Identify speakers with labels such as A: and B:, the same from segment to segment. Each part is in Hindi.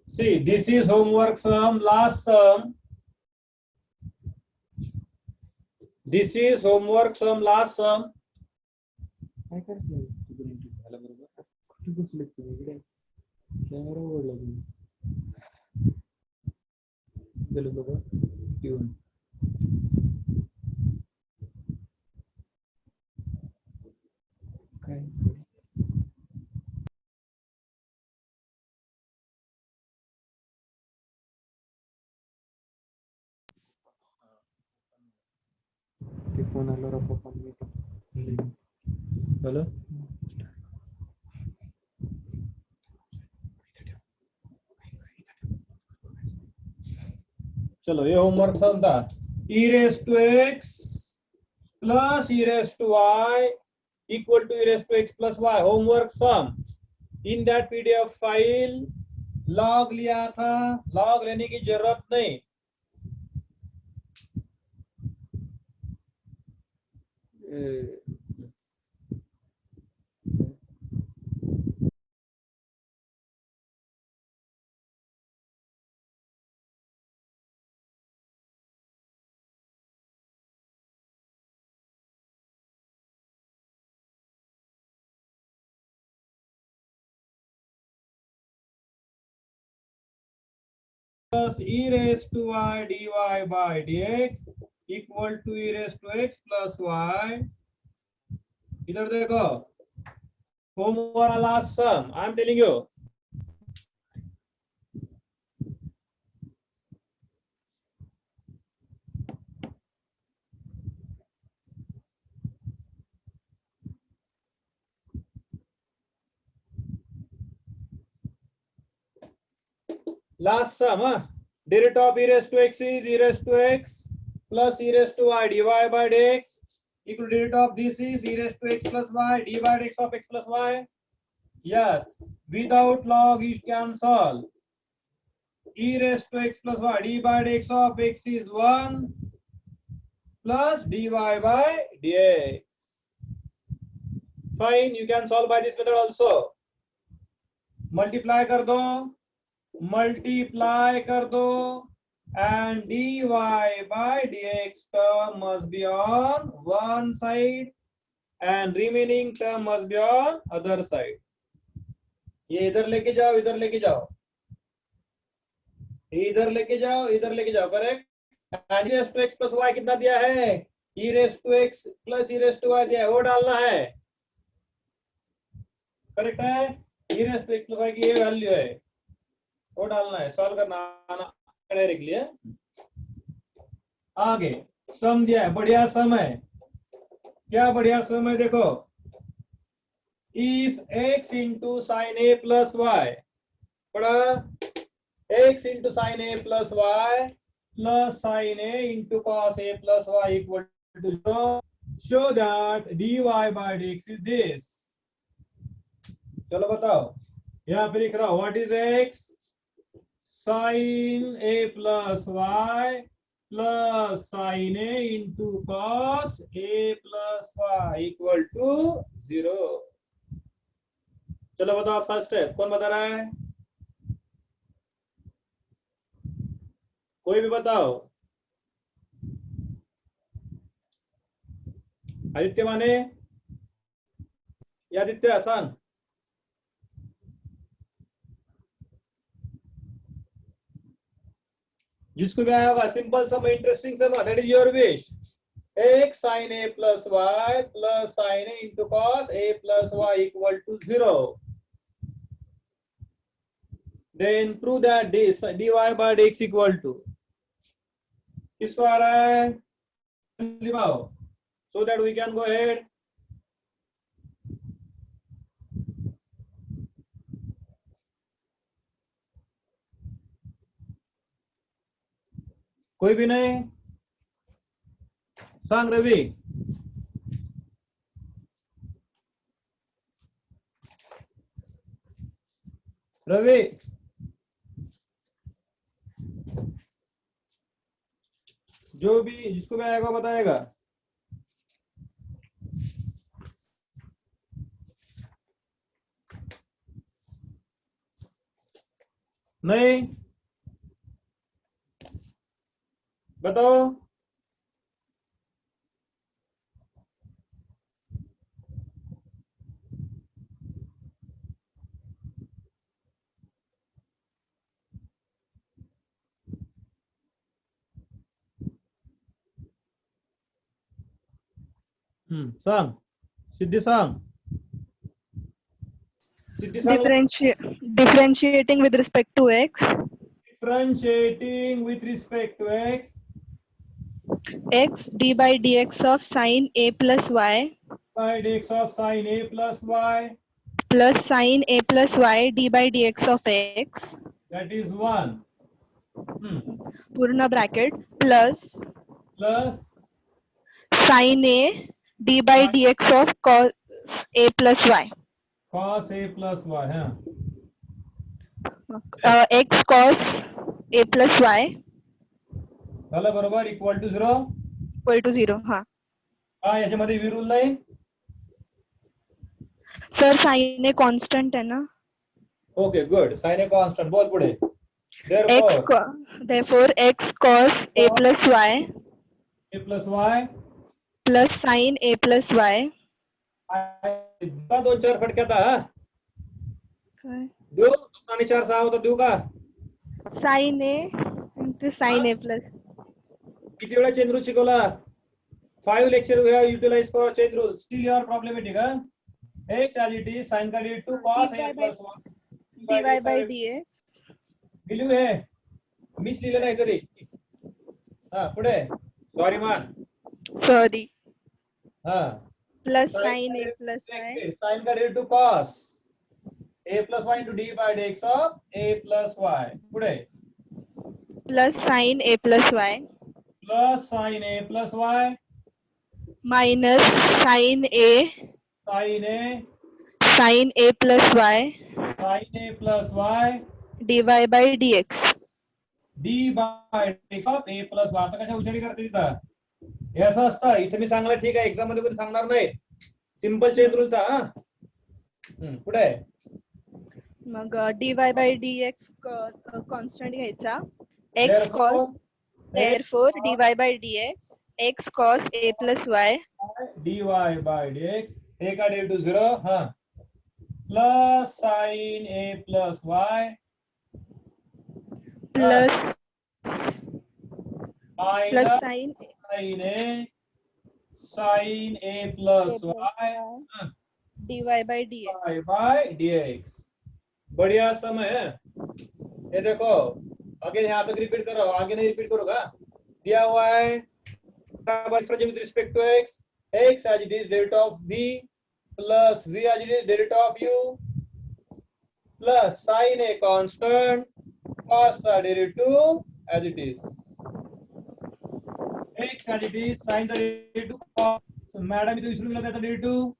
A: See, this is homework sum, last sum. This is homework sum, last sum.
B: काय करायचं झालं बरोबर कुठे बसले तुम्ही इकडे कॅमेरा ओढला तुम्ही गेलो बघा येऊन काय ते फोन आल्यावर पप्पा
A: हेलो चलो ये होमवर्क सम था e raised to x plus e raised to y equal to e raised to x plus y homework sum in that pdf file log लिया था log लेने की जरूरत नहीं plus e raised to y dy by dx equal to e raised to x plus y इधर देखो homework last sum I am telling you last sum derivative of e raised to x is e raised to x plus e raised to y dy by dx equal to derivative of this is e raised to x plus y d by dx of x plus y yes without log you can solve e raised to x plus y d by dx of x is 1 plus dy by dx fine you can solve by this method also multiply कर दो multiply कर दो and dy by dx term must be on one side and remaining term must be on other side ये इधर लेके जाओ इधर लेके जाओ इधर लेके जाओ correct and e raised to x plus y कितना दिया है e raised to x plus e raised to y दिया है वो डालना है करेक्ट है e raised to x plus y की ये वैल्यू है वो डालना है सॉल्व करना आना डायरेक्टली है आगे सम दिया है बढ़िया सम है क्या बढ़िया सम है देखो if x into sin a plus y पढ़ा x into sin a plus y plus sin a into cos a plus y equal to 0 show that dy by dx is this चलो बताओ यहाँ पे लिख रहा हूं what is x sin a plus y plus sin a into cos a plus y equal to 0 चलो बताओ फर्स्ट स्टेप कौन बता रहा है कोई भी बताओ आदित्य माने या आदित्य आसान जिसको भी आया होगा simple sum interesting sum that is your wish x sin a plus y plus sin a into cos a plus y equal to 0 then prove that this dy by dx equal to किसको आ रहा है लिखाओ so that we can go ahead कोई भी नहीं सांग रवि रवि जो भी जिसको भी आएगा बताएगा नहीं, बताओ। सांग, सिद्धी सांग, सिद्धी सांग.
C: Differentiating with respect to x.
A: Differentiating with respect to x.
C: X d by dx of sine a plus y
A: By dx of sine a plus y.
C: plus sine a plus y d by dx of x.
A: That is 1.
C: Purna bracket plus
A: Plus
C: sine a d by dx of cos a plus y.
A: cos a plus y. हाँ.
C: X cos a plus y
A: झालं बरोबर, इक्वल टू 0.
C: equal to 0. हाँ
A: हा, याच्यामध्ये विरुल नाही.
C: सर साइन ए कांस्टेंट है ना.
A: Okay good. साइन ए कॉन्स्टंट. बोल पुढे.
C: therefore x cos a plus y
A: a plus y.
C: plus sine a plus y.
A: दोन चार फटक्यात हा. देऊ आणि 4 6 होता, देऊ का?
C: Sine a into sin a plus.
A: किती वेळा चेन रूल शिकवला? 5 lecture we have utilised for chain rule. Still you are problematic. हा, x as it is sin का d2 cos a plus 1
C: dy by dx.
A: Believe है, मिस लिहिलं नाही तरी. हा, पुढे. सॉरी मान.
C: Sorry.
A: हा,
C: Plus sin a plus y
A: sin का d2 cos a plus y into d by dx of a plus y. पुढे.
C: plus sin a plus y
A: plus sin a plus y
C: minus sin a
A: sin a
C: plus y
A: sin a plus y
C: dy by dx.
A: d by dx of a plus y. आता कशा उशारी करते तिथं? हे असं असतं. इथे मी सांगलं ठीक आहे, एक्झाम मध्ये कोणी सांगणार नाही. सिंपल चेन रूल था. पुढे.
C: मग dy by dx constant घ्यायचा. x cos therefore dy by dx x cos a plus y
A: dy by dx a का d to 0. हाँ, plus sin a plus y
C: plus
A: minus
C: sin
A: sin a plus y
C: dy by dx.
A: y by dx. बढ़िया समय है. ये देखो, आगे यहाँ तक रिपीट करो, आगे नहीं रिपीट करोगा. दिया हुआ है with respect to x, x as it is derivative of v plus v as it is derivative of u plus sin a constant cos a derivative as it is. x as it is sin the derivative cos. So madam इधर इसमें मिला था derivative.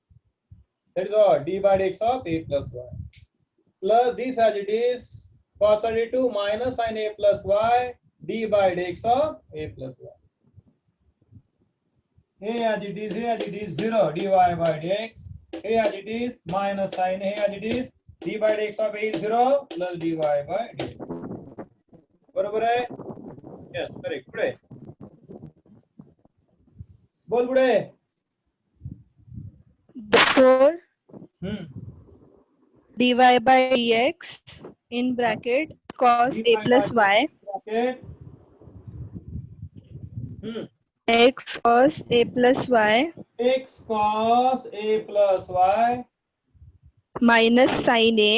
A: That is all d by dx of a plus y plus this as it is cos a derivative minus sin a plus y d by dx of a plus y. A as it is 0 dy by dx. A as it is minus sin a as it is d by dx of a is 0 plus dy by dx. बरोबर है? Yes, correct. पुढे. बोल पुढे.
C: Therefore dy by dx in bracket cos a plus y x cos a plus y
A: x cos a plus y
C: minus sin a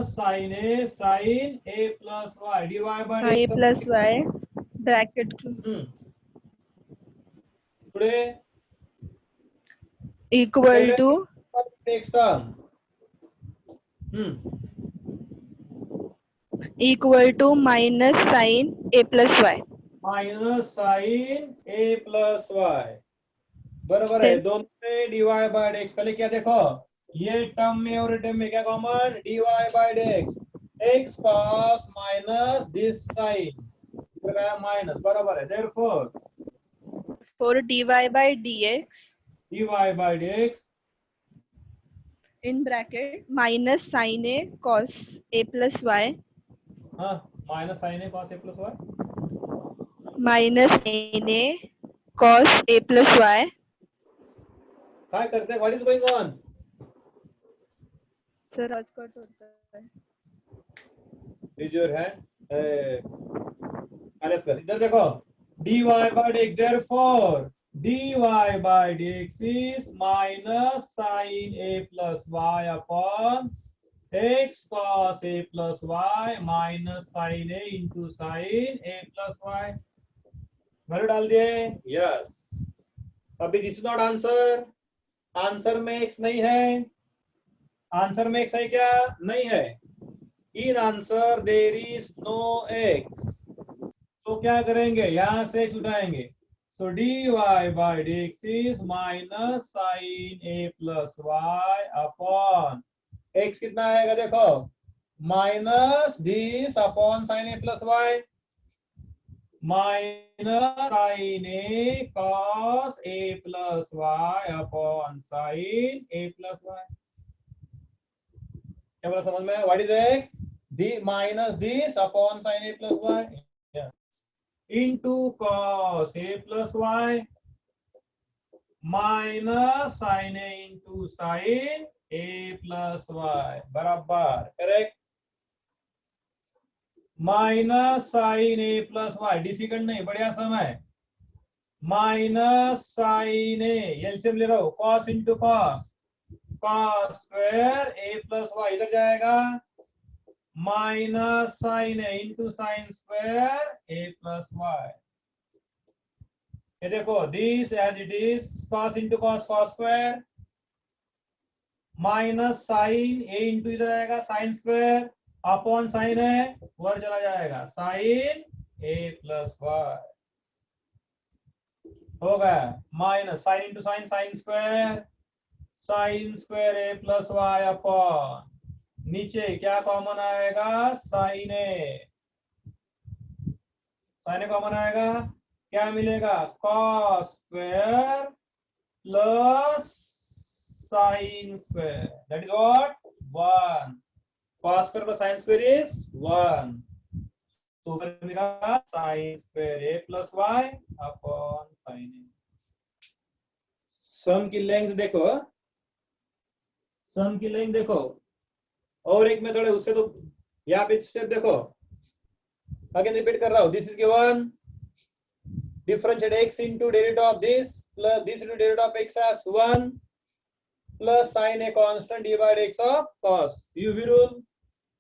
A: sin a plus y dy by
C: sin a plus y bracket
A: पुढे
C: equal to
A: next term
C: equal to minus sin a plus y.
A: minus sin a plus y. बराबर है. दोनों में dy by dx. पहले क्या देखो, ये टर्म में और टर्म में क्या common? dy by dx x cos minus this sin minus. बराबर है. therefore
C: for dy by dx
A: dy by dx
C: in bracket minus sin a cos a plus y
A: हाँ, minus sine a cos a plus y.
C: minus sin a cos a plus y.
A: काय करते? What is going on?
C: Sir आज कट होता है.
A: Raise your hand. let's go. इधर देखो. dy by dx, therefore dy by dx is minus sin a plus y upon x cos a plus y minus sin a into sin a plus y. Value डाल दिए. यस. अभी this is not answer. Answer में x नहीं है. आंसर में x है क्या? नहीं है. In answer there is no x. तो क्या करेंगे? यहां से x उठाएंगे. So dy by dx is minus sine a plus y upon x कितना आएगा? देखो, minus this upon sine a plus y minus sine a cos a plus y upon sine a plus y. क्या बोला समझ में? What is x? The minus this upon sine a plus y into cos a plus y minus sine a into sine a plus y बराबर. Correct. Minus sine a plus y. Difficult नहीं, बढ़िया समय. माइनस साइन a एलसीएम ले रहा हूं. Cos into cos, cos square a plus y इधर जाएगा. Minus sine a into sine square a plus y. ये देखो, this as it is. Cos into cos, cos square minus sine a into इधर आएगा साइन स्क्वायर अपॉन साइन है ऊपर चला जाएगा साइन a प्लस वाई. हो गया. Minus sine into sine, sine square a plus y upon नीचे क्या कॉमन आएगा? Sine A. Sine A common आएगा. क्या मिलेगा? Cos square plus sine square. That is what? 1. Cos square plus sine square is 1. तो मिलेगा sine square a plus y upon sine A. Sum की लेंथ देखो. सम की लेंथ देखो. और एक मेथड है उससे तो यहाँ पे स्टेप देखो. अगेन रिपीट कर रहा हूं. This is given. Differentiate x into derivative of this plus this into derivative of x as 1 plus sin a constant dy by dx of cos. UV rule.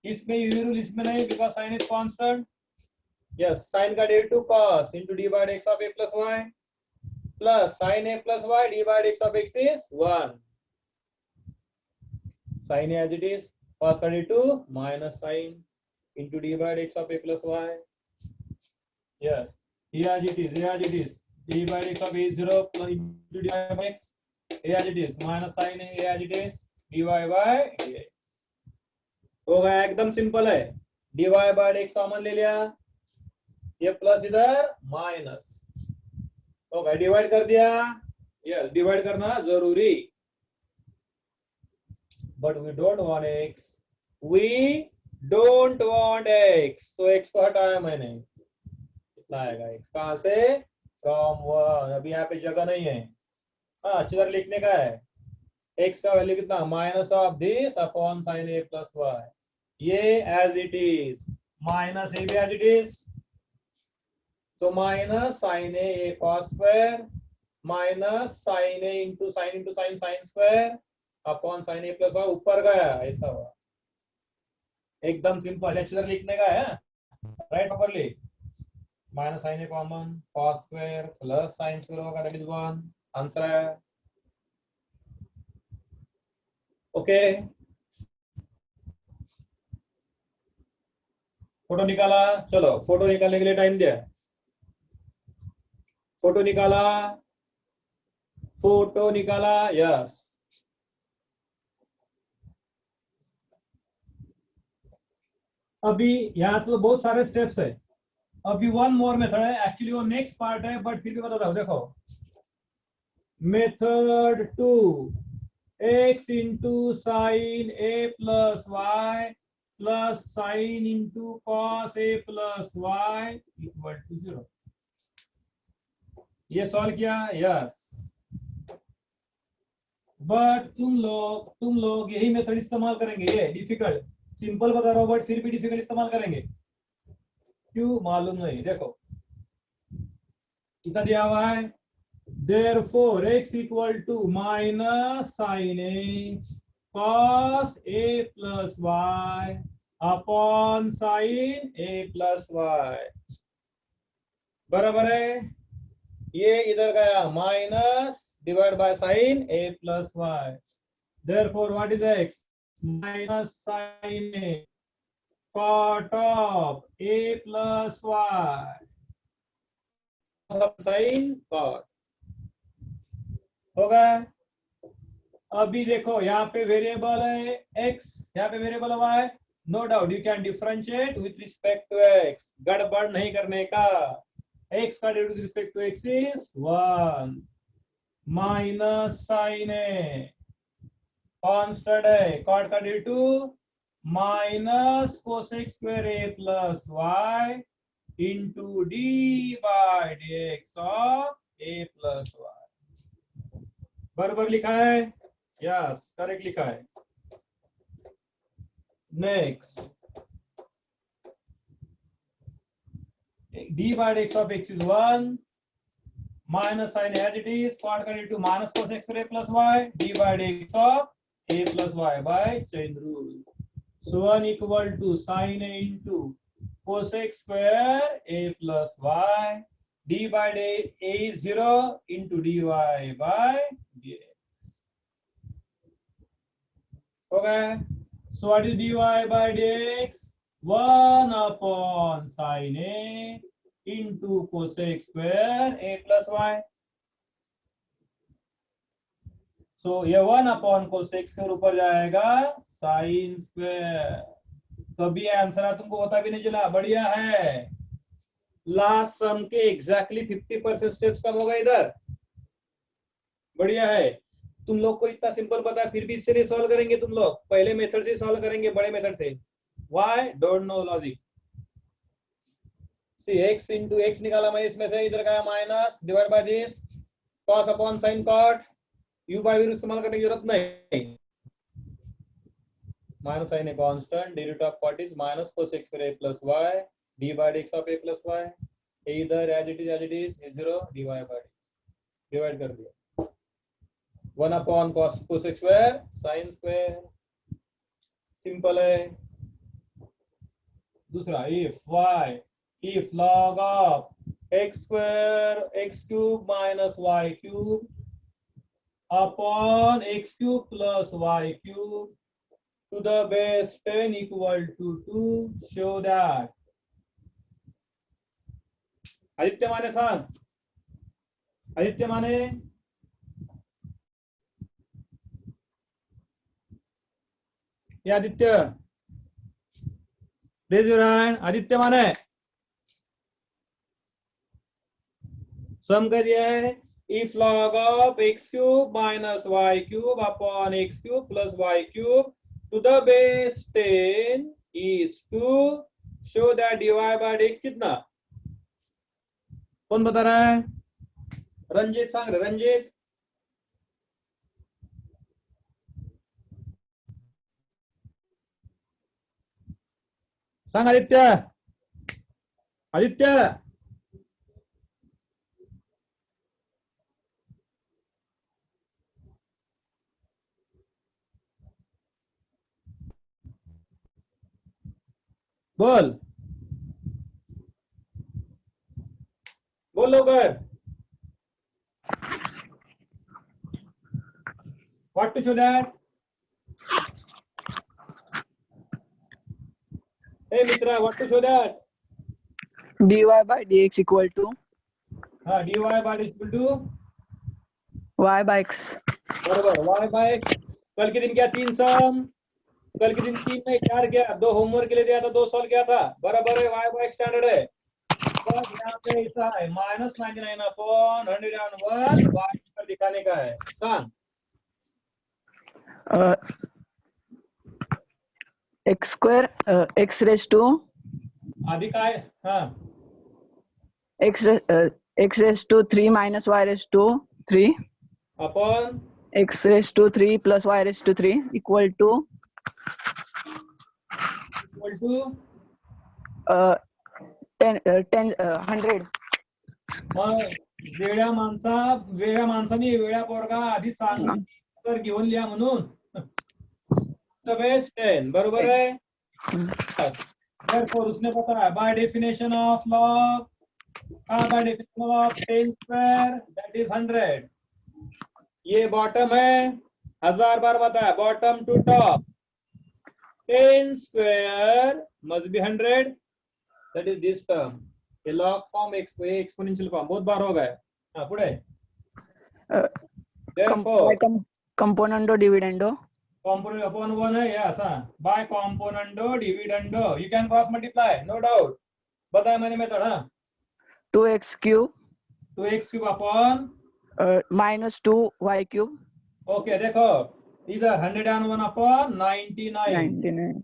A: इसमें यूवी रूल, इसमें नहीं, because sin is constant. Yes. sin का derivative cos into dy by dx of a plus y plus sin a plus y dy by dx of x is 1. sin a as it is. Cos का derivative minus sin into d by dx of a plus y. Yes. Here as it is. Here as it is. d by dx of a is 0 plus into d by x. Here as it is. Minus sin a. Here as it is. dy by dx. हो गया. एकदम सिंपल है. dy by dx कॉमन ले लिया. ये प्लस इधर माइनस हो गया. डिवाइड कर दिया. यस. डिवाइड करना जरूरी. But we don't want x. We don't want x. So x को हटाया मैंने. कितना आएगा x? कहां से? From 1. अभी यहाँ पे जगह नहीं है. हाँ, अच्छी तरह लिखने का है. x का वैल्यू कितना? Minus of this upon sine a plus y. ये as it is. Minus a भी as it is. So minus sine a cos square minus sine a into sine sine square upon sine a plus y. ऊपर गया. ऐसा हुआ. एकदम सिंपल. अच्छी तरह लिखने का है. Right properly. Minus sine a common, cos square plus sine square होगा. That is 1. आंसर है. ओके. फोटो निकाला. चलो फोटो निकालने के लिए टाइम दिया. फोटो निकाला. फोटो निकाला. यस. अभी यहाँ तो बहुत सारे स्टेप्स है. अभी वन मोर मेथड है. एक्चुअली वो नेक्स्ट पार्ट है, बट फिर भी बता रहा हूं. देखो, method 2. x into sin a plus y plus sin into cos a plus y equal to 0. ये सॉल्व किया, यस। बट तुम लोग यही मेथड इस्तेमाल करेंगे, ये डिफिकल्ट सिंपल बता रहा हूं बट फिर भी डिफिकल्ट इस्तेमाल करेंगे, क्यों मालूम नहीं। देखो कितना दिया हुआ है, therefore x equal to minus sin a cos a plus y upon sin a plus y बराबर है, ये इधर गया minus divide by sine a plus y, therefore what is x minus sin a cot of a plus y sine cot होगा। अभी देखो यहाँ पे वेरिएबल है x, यहाँ पे वेरिएबल हुआ है, no doubt you can differentiate with respect to x, गड़बड़ नहीं करने का। x का derivative with respect to x is 1 minus sine a constant है, कॉट का derivative minus cosec square a plus y into d by dx of a plus y। बराबर लिखा है, यस करेक्ट लिखा है। Next d by dx of x is 1 minus sin as it is, cot का into minus cos x a plus y d by dx of a plus y by chain rule, so 1 equal to sin a into cosec square a plus y d by d a is 0 into dy by dx okay, so what is dy by dx 1 upon sin a into cosec square a plus y, so ये 1 upon cosec स्क्वायर ऊपर जाएगा sin स्क्वायर, तो अभी आंसर है तुमको पता भी नहीं चला, बढ़िया है। लास्ट सम के एग्जैक्टली 50% स्टेप्स कम हो गए इधर, बढ़िया है। तुम लोग को इतना सिंपल पता है फिर भी इससे नहीं सॉल्व करेंगे, तुम लोग पहले मेथड से सॉल्व करेंगे, बड़े मेथड से। Why don't know logic. See x इंटू एक्स निकाला मैं इसमें से, इधर का minus divide by this cos अपॉन sin cot, u by v इस्तेमाल करने की जरूरत नहीं। minus sin a constant, derivative of cot is minus cosec square a plus y d by dx of a plus y, either as it is 0 dy by dx, divide कर दिया 1 upon cosec square sin square, simple है। दूसरा if log of x square x cube minus y cube upon x cube plus y cube to the base 10 equal to 2, show that। Aditya माने सांग, आदित्य माने ये Aditya, raise your hand. Aditya Mane सम कर दिया है, if log of x cube minus y cube upon x cube plus y cube to the base 10 is 2, show that dy by dx कितना, कौन बता रहा है? रंजीत सांग रहे, रंजीत। सांग आदित्य, आदित्य बोल बोलो कर। What to show that? Hey Mitra, what to show that?
D: dy by dx equal to
A: हाँ, dy by dx equal to
D: y by x।
A: बराबर y by x। कल के दिन क्या 3 सम, कल के दिन 3 में 4 क्या, 2 होमवर्क के लिए दिया था, 2 सॉल्व किया था, बराबर है y by x स्टैंडर्ड है। बस यहाँ पे ऐसा है -99 अपॉन 101 y पर दिखाने का है। सांग
D: x square x raised to
A: आधी काय हा
D: x raised to 3 minus y raised to 3
A: आपण
D: x raised to 3 plus y raised to 3 equal to
A: equal to
D: 100.
A: मग वेळ्या माणसाने वेळ्या पोरगा आधी सांग तर घेऊन लिहा म्हणून बेस्ट 10 बरोबर है। Therefore उसने बताया by definition of log by definition of 10 square that is 100। ये बॉटम है, 1000 बार बताया bottom to top 10 square must be 100 that is this term. ये लॉग फॉर्म एक्सपोनेंशियल फॉर्म बहुत बार हो गया। हाँ पुढे therefore
D: Componendo dividendo
A: component upon 1 है या ऐसा by componendo dividendo you can cross multiply no doubt। बताया मैंने मेथड। हाँ
D: 2x cube
A: 2x cube upon
D: minus 2y cube
A: okay देखो इधर 101 अपॉन 99
D: 99.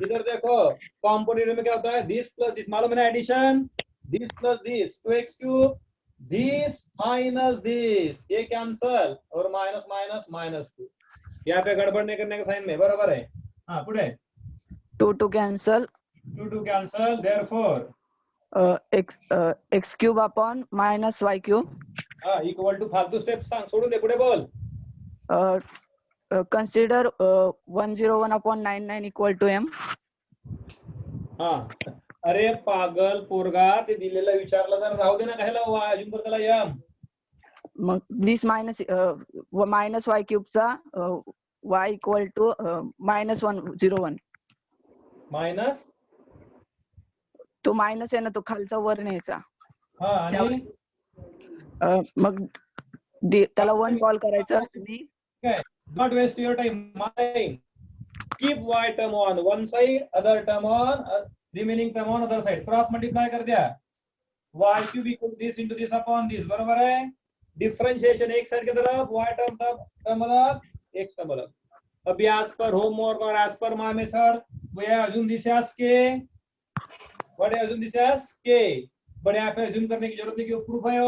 A: इधर देखो कॉम्पोनेंट में क्या होता है दिस प्लस दिस मालूम है ना addition this plus this 2x cube this minus this ये कैंसल और माइनस माइनस माइनस 2 यहाँ पे गड़बड़ नहीं करने के साइन में बराबर है। हाँ पुढे
D: 2 cancel
A: 2 cancel therefore
D: x cube upon minus y cube
A: हाँ इक्वल टू फालतू स्टेप सांग सोडून दे पुढे बोल।
D: consider 101 upon 99 equal to m.
A: हाँ अरे पागल पोरगा ते दिलेला विचारला जर राहू दे ना कशाला अजून पण त्याला यम
D: मग this minus minus y cube चा y equal to minus 101
A: minus
D: तो मायनस आहे ना तो खालचा वर न्यायचा
A: हाँ आणि
D: मग त्याला 1 कॉल करायचं आणि
A: not waste your time mind keep y term on one side other term on remaining term on other side cross multiply कर दिया y cube equal this into this upon this बरोबर है। डिफरेंशिएशन एक साइड की तरफ y टर्म अलग एक टर्म अलग। अभी एज पर होमवर्क और as per my method we assume this as k what assume this as k but यहाँ पे अज्यूम करने की जरूरत नहीं क्योंकि प्रूफ है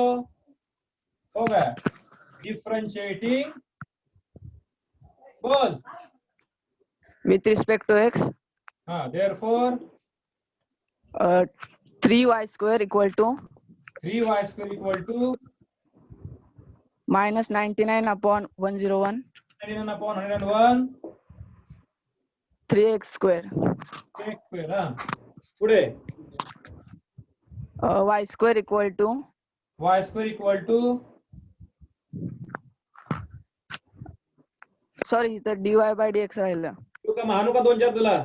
A: हो गया डिफरेंशिएटिंग बोल
D: with respect to x
A: हाँ therefore
D: 3y square equal to
A: 3y square equal to
D: minus 99 upon 101
A: 99 upon 101
D: 3x square
A: x square हाँ पुढे
D: y square equal to
A: y square equal to
D: sorry तर dy by dx राहिलं
A: तू का महानू का 2-4 तुला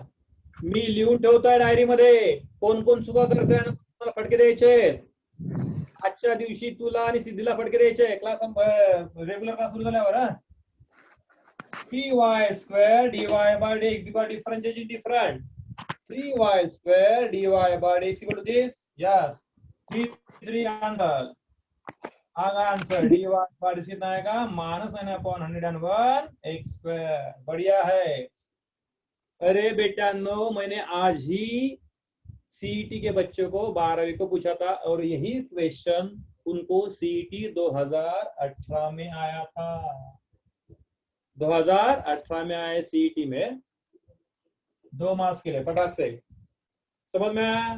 A: मी लिहून ठेवतोय डायरी मध्ये कोण कोण चुका करतोय आणि तुम्हाला फटके द्यायचे आजच्या दिवशी तुला आणि सिद्धीला फटके द्यायचे क्लास रेग्युलर क्लास सुरू झाल्यावर हा 3y square dy by dx because differentiation different 3y square dy by dx equal to this yes 3 answer answer dy by dx कितना आएगा -9/101 x square बढ़िया है। अरे बेटा नो मैंने आज ही सीईटी के बच्चों को 12वीं को पूछा था और यही क्वेश्चन उनको सीईटी 2018 में आया था 2018 में आए सीईटी में 2 मार्क्स के लिए फटाक से समझ में आया।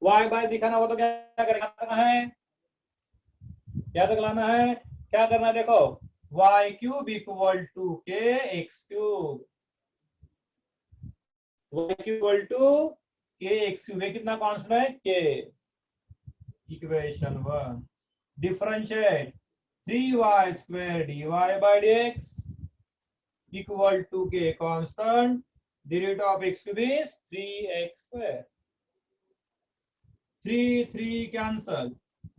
A: वाई बाय दिखाना हो तो क्या करना है क्या तक लाना है क्या करना है देखो y cube equal to k x cube y equal to k x cube कितना कांस्टेंट है k equation 1 differentiate 3y square dy by dx equal to k constant the root of x cube is 3x square 3 cancel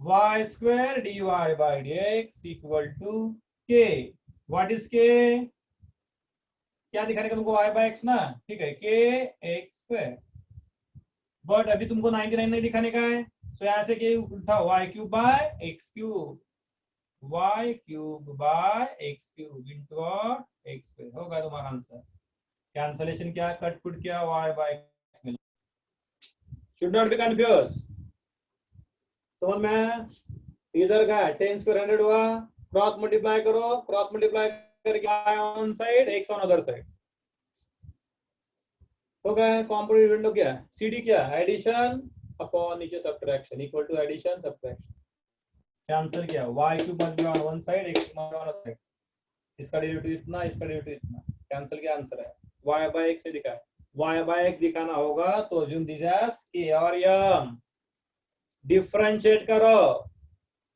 A: y square dy by dx equal to k what is k क्या दिखाने का तुमको y by x ना ठीक है k x square बट अभी तुमको 99 नहीं दिखाने का है सो यहाँ से k उठाओ y cube by x cube y cube by x cube into x square होगा तुम्हारा आंसर। कैंसलेशन क्या, कट पुट क्या, y बाय x मिल। Should not be confuse. समझ में? इधर का 10 स्क्वायर 100 हुआ, क्रॉस मल्टीप्लाई करो, क्रॉस मल्टीप्लाई करके y on side x on other side हो गया। कॉम्पोनेंट विंडो क्या है, CD क्या है, एडिशन अपॉन नीचे subtraction equal to addition subtraction. Cancel किया, y cube must be on one side, x must be on other side. इसका डेरिवेटिव इतना, इसका डेरिवेटिव इतना, कैंसिल किया, आंसर है y बाय x दिखा है। y बाय x दिखाना होगा तो अज्यूम दिस एज k और m, डिफरेंशिएट करो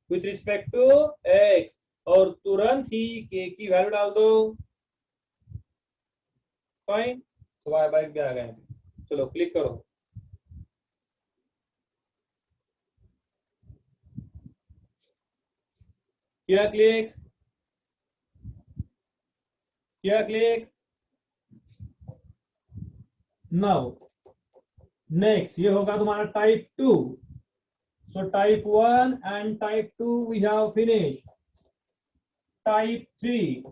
A: विथ रिस्पेक्ट टू x और तुरंत ही k की वैल्यू डाल दो। फाइन, तो y बाय x भी आ गए। चलो क्लिक करो। किया क्लिक, किया क्लिक। नाउ नेक्स्ट ये होगा तुम्हारा type 2। So type 1 and type 2 we have finished. Type 3,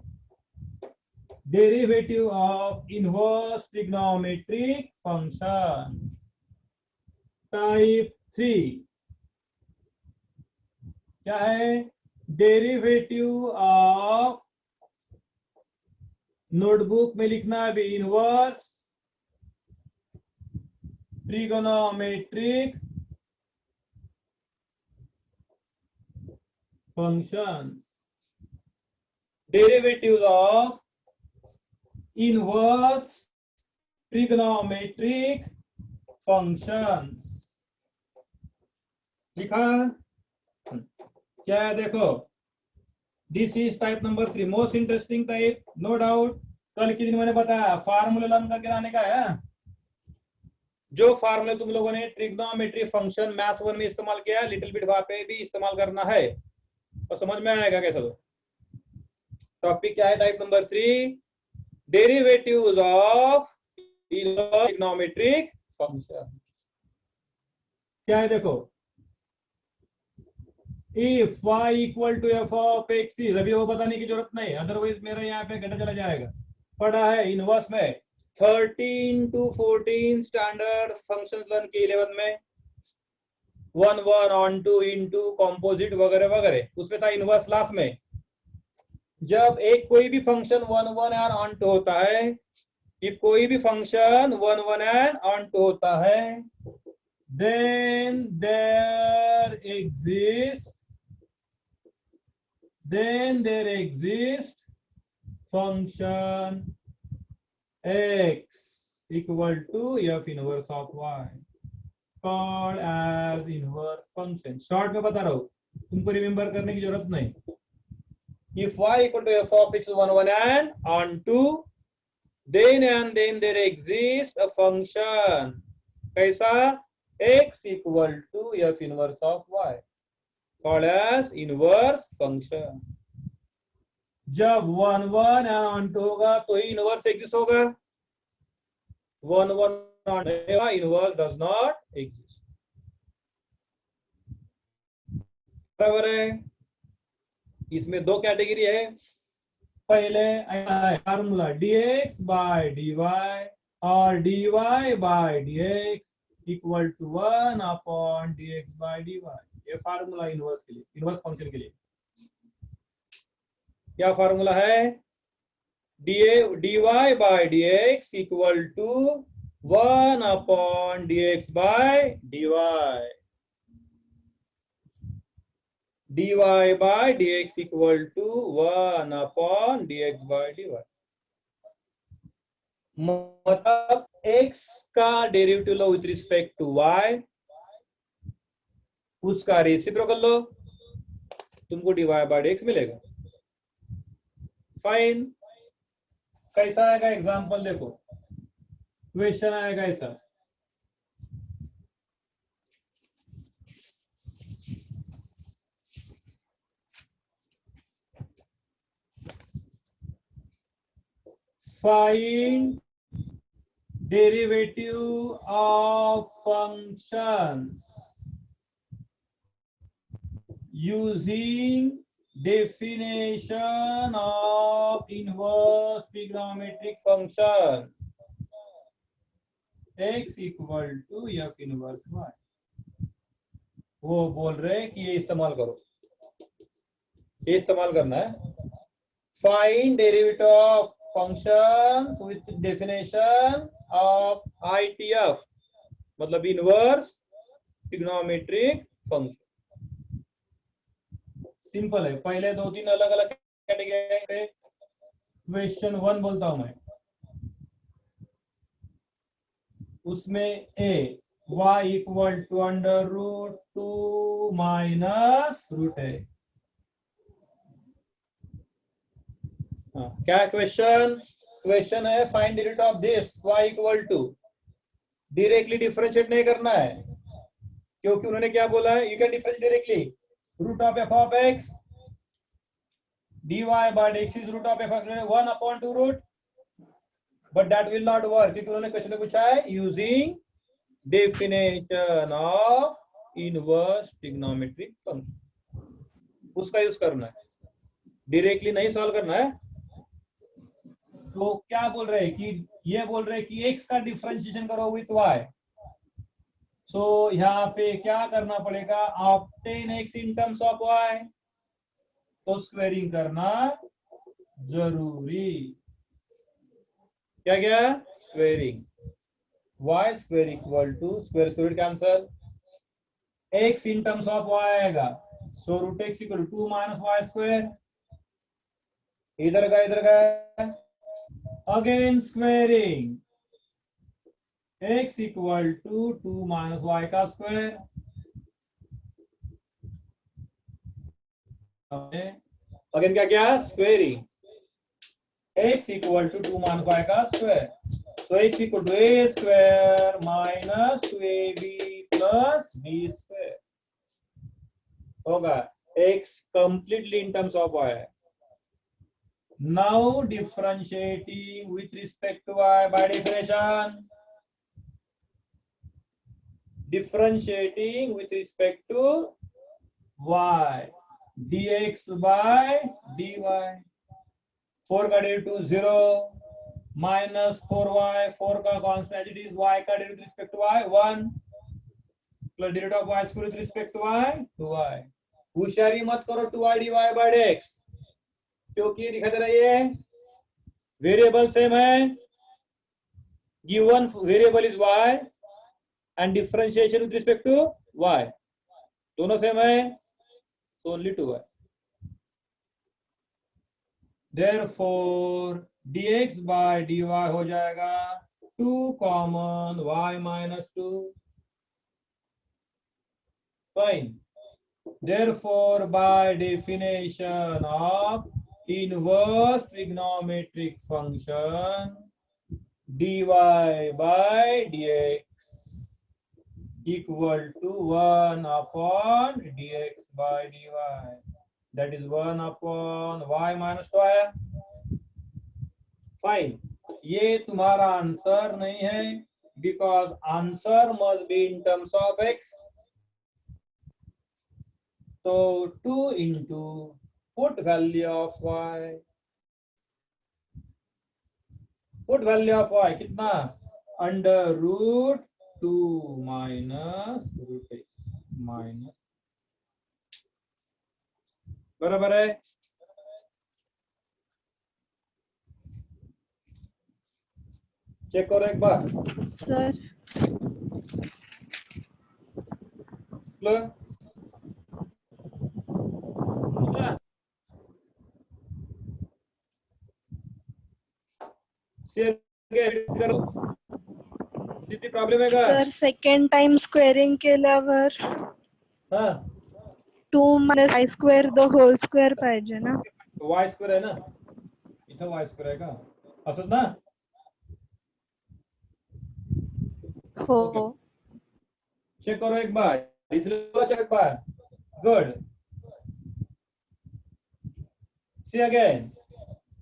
A: derivative of inverse trigonometric function. Type 3 क्या है, डेरिवेटिव ऑफ, नोटबुक में लिखना है inverse trigonometric functions. Derivatives of inverse trigonometric functions लिखा क्या है, देखो this is type number 3, most interesting type, no doubt. कल के दिन मैंने बताया फार्मूला लर्न करके लाने का है। जो फार्मूला तुम लोगों ने ट्रिग्नोमेट्री फंक्शन मैथ्स 1 में इस्तेमाल किया है, लिटिल बिट वहां पे भी इस्तेमाल करना है और समझ में आएगा कैसा। तो टॉपिक क्या है, type number 3, derivatives of trigonometric function. क्या है देखो, if y equal to f of x, अभी वो बताने की जरूरत नहीं, अदरवाइज मेरा यहाँ पे घटा चला जाएगा। पढ़ा है इनवर्स में 13 to 14 स्टैंडर्ड फंक्शन लर्न की 11 में 1 1 ऑन टू इनटू कंपोजिट वगैरह वगैरह, उसमें था इनवर्स लास्ट में। जब एक कोई भी फंक्शन 1 1 एंड ऑन टू होता है, if कोई भी फंक्शन 1 1 एंड ऑन टू होता है, then there exists function x equal to f inverse of y called as inverse function। Short में बता रहा हूं, तुमको रिमेंबर करने की जरूरत नहीं। if y equal to f of x 1 1 and on 2, then there exists a function कैसा, x equal to f inverse of y called as inverse function। जब 1 1 एंड ऑन टू होगा तो ही इनवर्स एग्जिस्ट होगा, 1 1 ऑन होगा इनवर्स डज नॉट एग्जिस्ट। बराबर है। इसमें दो कैटेगरी है। पहले फार्मूला dx बाय dy और dy by dx equal to 1 upon dx by dy। ये फार्मूला इनवर्स के लिए, इनवर्स फंक्शन के लिए क्या फार्मूला है, dy by dx equal to 1 upon dx by dy, dy by dx equal to 1 upon dx by dy। मतलब x का डेरिवेटिव लो विथ रिस्पेक्ट टू y, उसका रेसिप्रोकल लो, तुमको dy बाय dx मिलेगा। फाइन, कैसा आएगा एग्जांपल देखो, क्वेश्चन आएगा ऐसा, find derivative of functions using definition of inverse trigonometric function x equal to f inverse y. वो बोल रहे हैं कि ये इस्तेमाल करो, ये इस्तेमाल करना है. Find derivative of functions with definition of ITF, मतलब inverse trigonometric function. सिंपल है. पहले 2-3 अलग अलग कैटेगरी. क्वेश्चन 1 बोलता हूं मैं, उसमें a y equal to under root 2 minus root है. क्या क्वेश्चन है? Find derivative of this y equal to. Directly differentiate नहीं करना है, क्योंकि उन्होंने क्या बोला है? You can differentiate directly. Root of f of x dy by dx is root of f of 1 upon 2 root, but that will not work, क्योंकि उन्होंने क्वेश्चन में पूछा है using definition of inverse trigonometric function. उसका यूज करना है, डायरेक्टली नहीं सॉल्व करना है. तो क्या बोल रहे हैं कि ये बोल रहे हैं कि x का डिफरेंशिएशन करो विथ y. सो यहाँ पे क्या करना पड़ेगा? Obtain x in terms of y, तो स्क्वेयरिंग करना जरूरी. क्या क्या? Squaring. y square equal to square square cancel, x in terms of y आएगा. So root x equal to 2 minus y square. इधर का again squaring, x equal to 2 minus y का स्क्वायर. अगेन क्या squaring, x equal to 2 minus y का square. So x equal to a square minus 2ab plus b square होगा. x completely in terms of y. Now differentiating with respect to y by definition. Differentiating with respect to y, dx by dy. 4 का डेरिवेटिव 0 माइनस 4y, 4 का कांस्टेंट इट इज, y का derivative with respect to y 1 plus derivative of y square with respect to y 2y. होशियारी मत करो 2y dy by dx, क्योंकि दिखा दे रही है वेरिएबल सेम है. Given variable is y and differentiation with respect to y, दोनों सेम है. So only 2y. Therefore dx by dy हो जाएगा 2 common y minus 2. Fine. Therefore by definition of inverse trigonometric function dy by dx equal to 1 upon dx by dy, that is 1 upon y minus 2 आया. फाइन. ये तुम्हारा आंसर नहीं है, because answer must be in terms of x. तो 2 into put value of y, put value of y कितना? Under root 2 minus root x minus, बराबर है. चेक करो एक बार.
C: सर
A: करो. किती प्रॉब्लेम आहे का?
C: सर सेकंड टाइम स्क्वेअरिंग केल्यावर
A: हा
C: 2 minus y square the whole square पाहिजे ना.
A: y स्क्वेअर आहे ना, इथं y स्क्वेअर आहे का? असंच ना.
C: हो.
A: चेक करो एक बार. चेक एक बार. गुड. सी अगेन,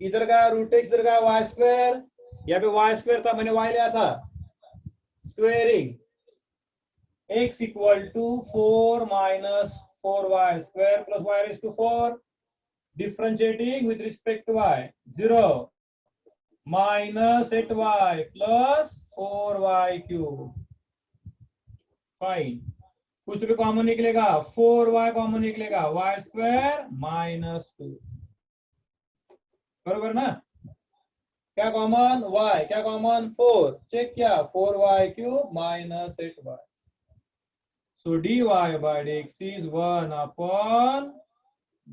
A: इधर का रूट x, इधर का y स्क्वेयर. यहाँ पे y स्क्वेयर था, मैंने y लिया था. Squaring x equal to 4 minus 4y square plus y raise to 4 differentiating with respect to y, 0 minus 8y plus 4y cube. Fine, कुछ भी कॉमन निकलेगा, 4y कॉमन निकलेगा, y स्क्वायर माइनस 2, बरोबर ना? क्या कॉमन? y, क्या कॉमन? 4, चेक किया, 4y cube minus 8y. So dy by dx is 1 upon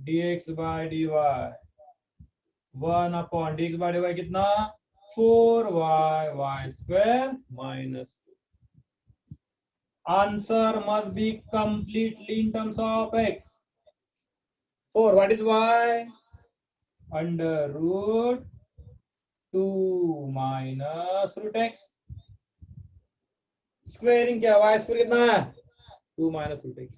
A: dx by dy. 1 upon dx by dy कितना? 4y y square minus 2. Answer must be completely in terms of x. 4, what is y? Under root 2 minus root x. Squaring क्या? y square कितना है? 2 minus root x.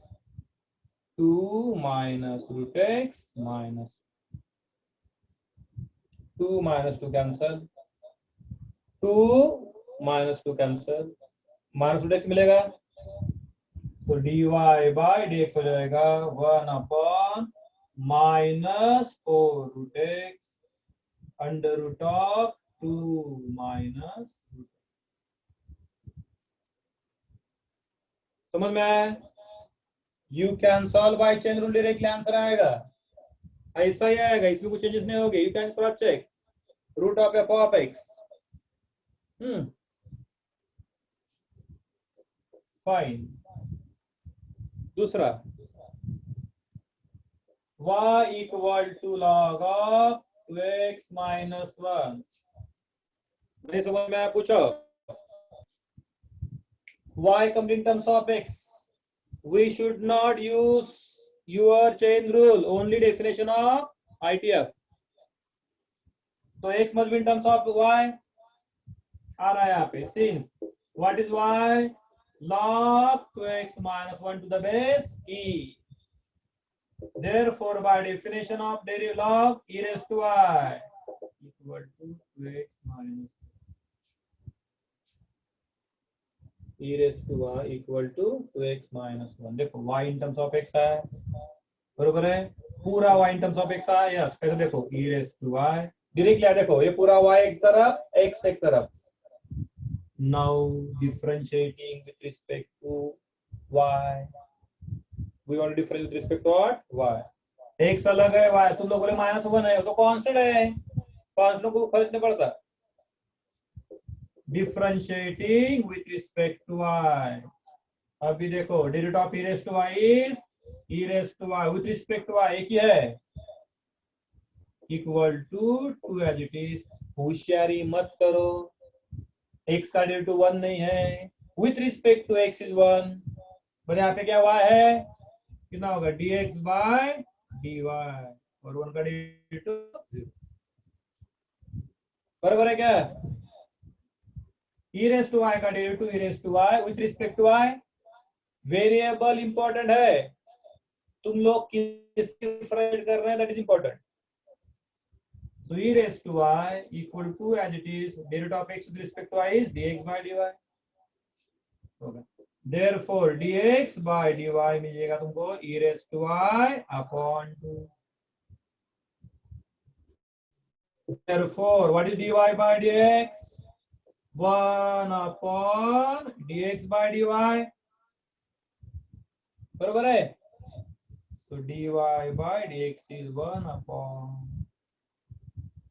A: 2 minus root x minus 2 minus 2 cancel. 2 minus 2 cancel. Minus root x मिलेगा. So dy by dx हो जाएगा 1 upon minus 4 root x under root of 2 minus root x. समझ में आया? You can solve by chain rule, directly answer आएगा. ऐसा ही आएगा, इसमें कुछ चेंजेस नहीं होंगे. You can cross check. Root of f of x. Fine. दूसरा, y equal to log of 2x minus 1. नहीं समझ में आया? पूछो. Y comes in terms of x. We should not use your chain rule, only definition of ITF. So x must be in terms of y. आ रहा है यहाँ पे. Since what is y? Log 2x minus 1 to the base e. Therefore, by definition of derivative log e raised to y equal to 2x minus e raised to y equal to 2x minus 1. देखो y in terms of x है, बरोबर है? पूरा y in terms of x है. यस, कैसे देखो? e raised to y directly है. देखो ये पूरा y एक तरफ, x एक तरफ. Now differentiating with respect to y. We want to differentiate with respect to what? Y. x अलग है, y तुम लोग बोले -1 है, तो कांस्टेंट है, कांस्टेंट को फर्क नहीं पड़ता. Differentiating with respect to y. अभी देखो derivative of e raised to y is e raised to y with respect to y एक ही है, equal to 2 as it is. होशियारी मत करो, x का डेरिवेटिव 1 नहीं है, with respect to x is 1. पर यहाँ पे क्या y है? कितना होगा? dx by dy और 1 का डेरिवेटिव 0. बराबर है क्या? e raised to y का derivative e raised to y with respect to y. Variable important है, तुम लोग किसकी डिफरेंशिएट कर रहे हैं, that is important. So e raised to y equal to as it is derivative of x with respect to y is dx by dy. Okay. Therefore dx by dy मिलेगा तुमको e raised to y upon 2. Therefore what is dy by dx? 1 upon dx by dy. बराबर है? So dy by dx is 1 upon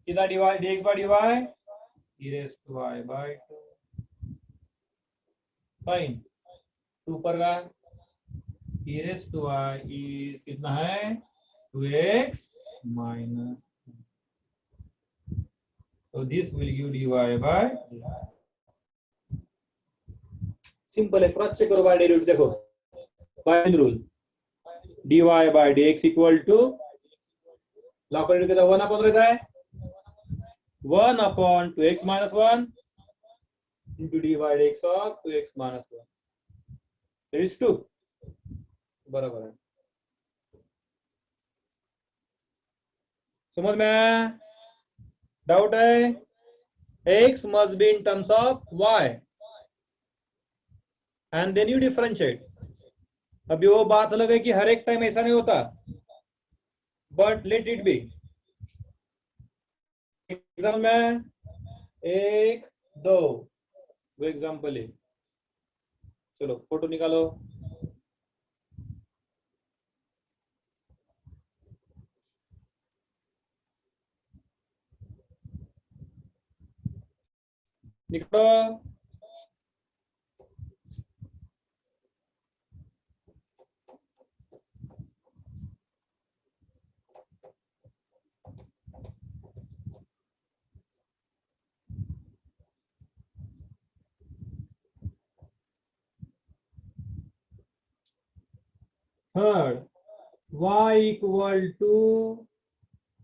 A: कितना dx by dy? e raised to y by 2. Fine. 2 पर का e raised to y is कितना है? 2x minus 2. So this will give dy by simple है. क्रॉस चेक करो बाय डेरिवेटिव. देखो by rule dy by dx equal to log कर कितना 1 अपॉन रहता है 1 upon 2x minus 1 into dy by dx of 2x minus 1. That is 2. बराबर है. समझ में? डाउट है? x must be in terms of y and then you differentiate. अभी वो बात अलग है कि हर एक टाइम ऐसा नहीं होता. but let it be. Example में 1 2 वो एग्जाम्पल है। चलो फोटो निकालो। निकालो। Third, y equal to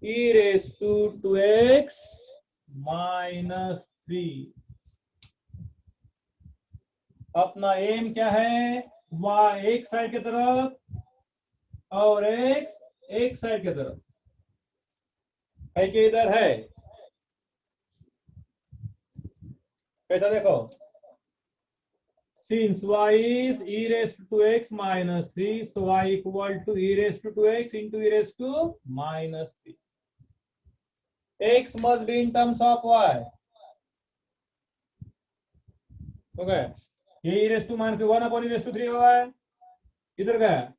A: e raise to 2x minus 3। अपना एम क्या है? y एक साइड की तरफ और x एक साइड की तरफ है कि इधर है? कैसा देखो, since y is e raised to x minus 3, so y equal to e raised to 2x into e raised to minus 3. X must be in terms of y. Okay, ये e raised to minus 1 upon e raised to 3 हुआ है। इधर क्या है?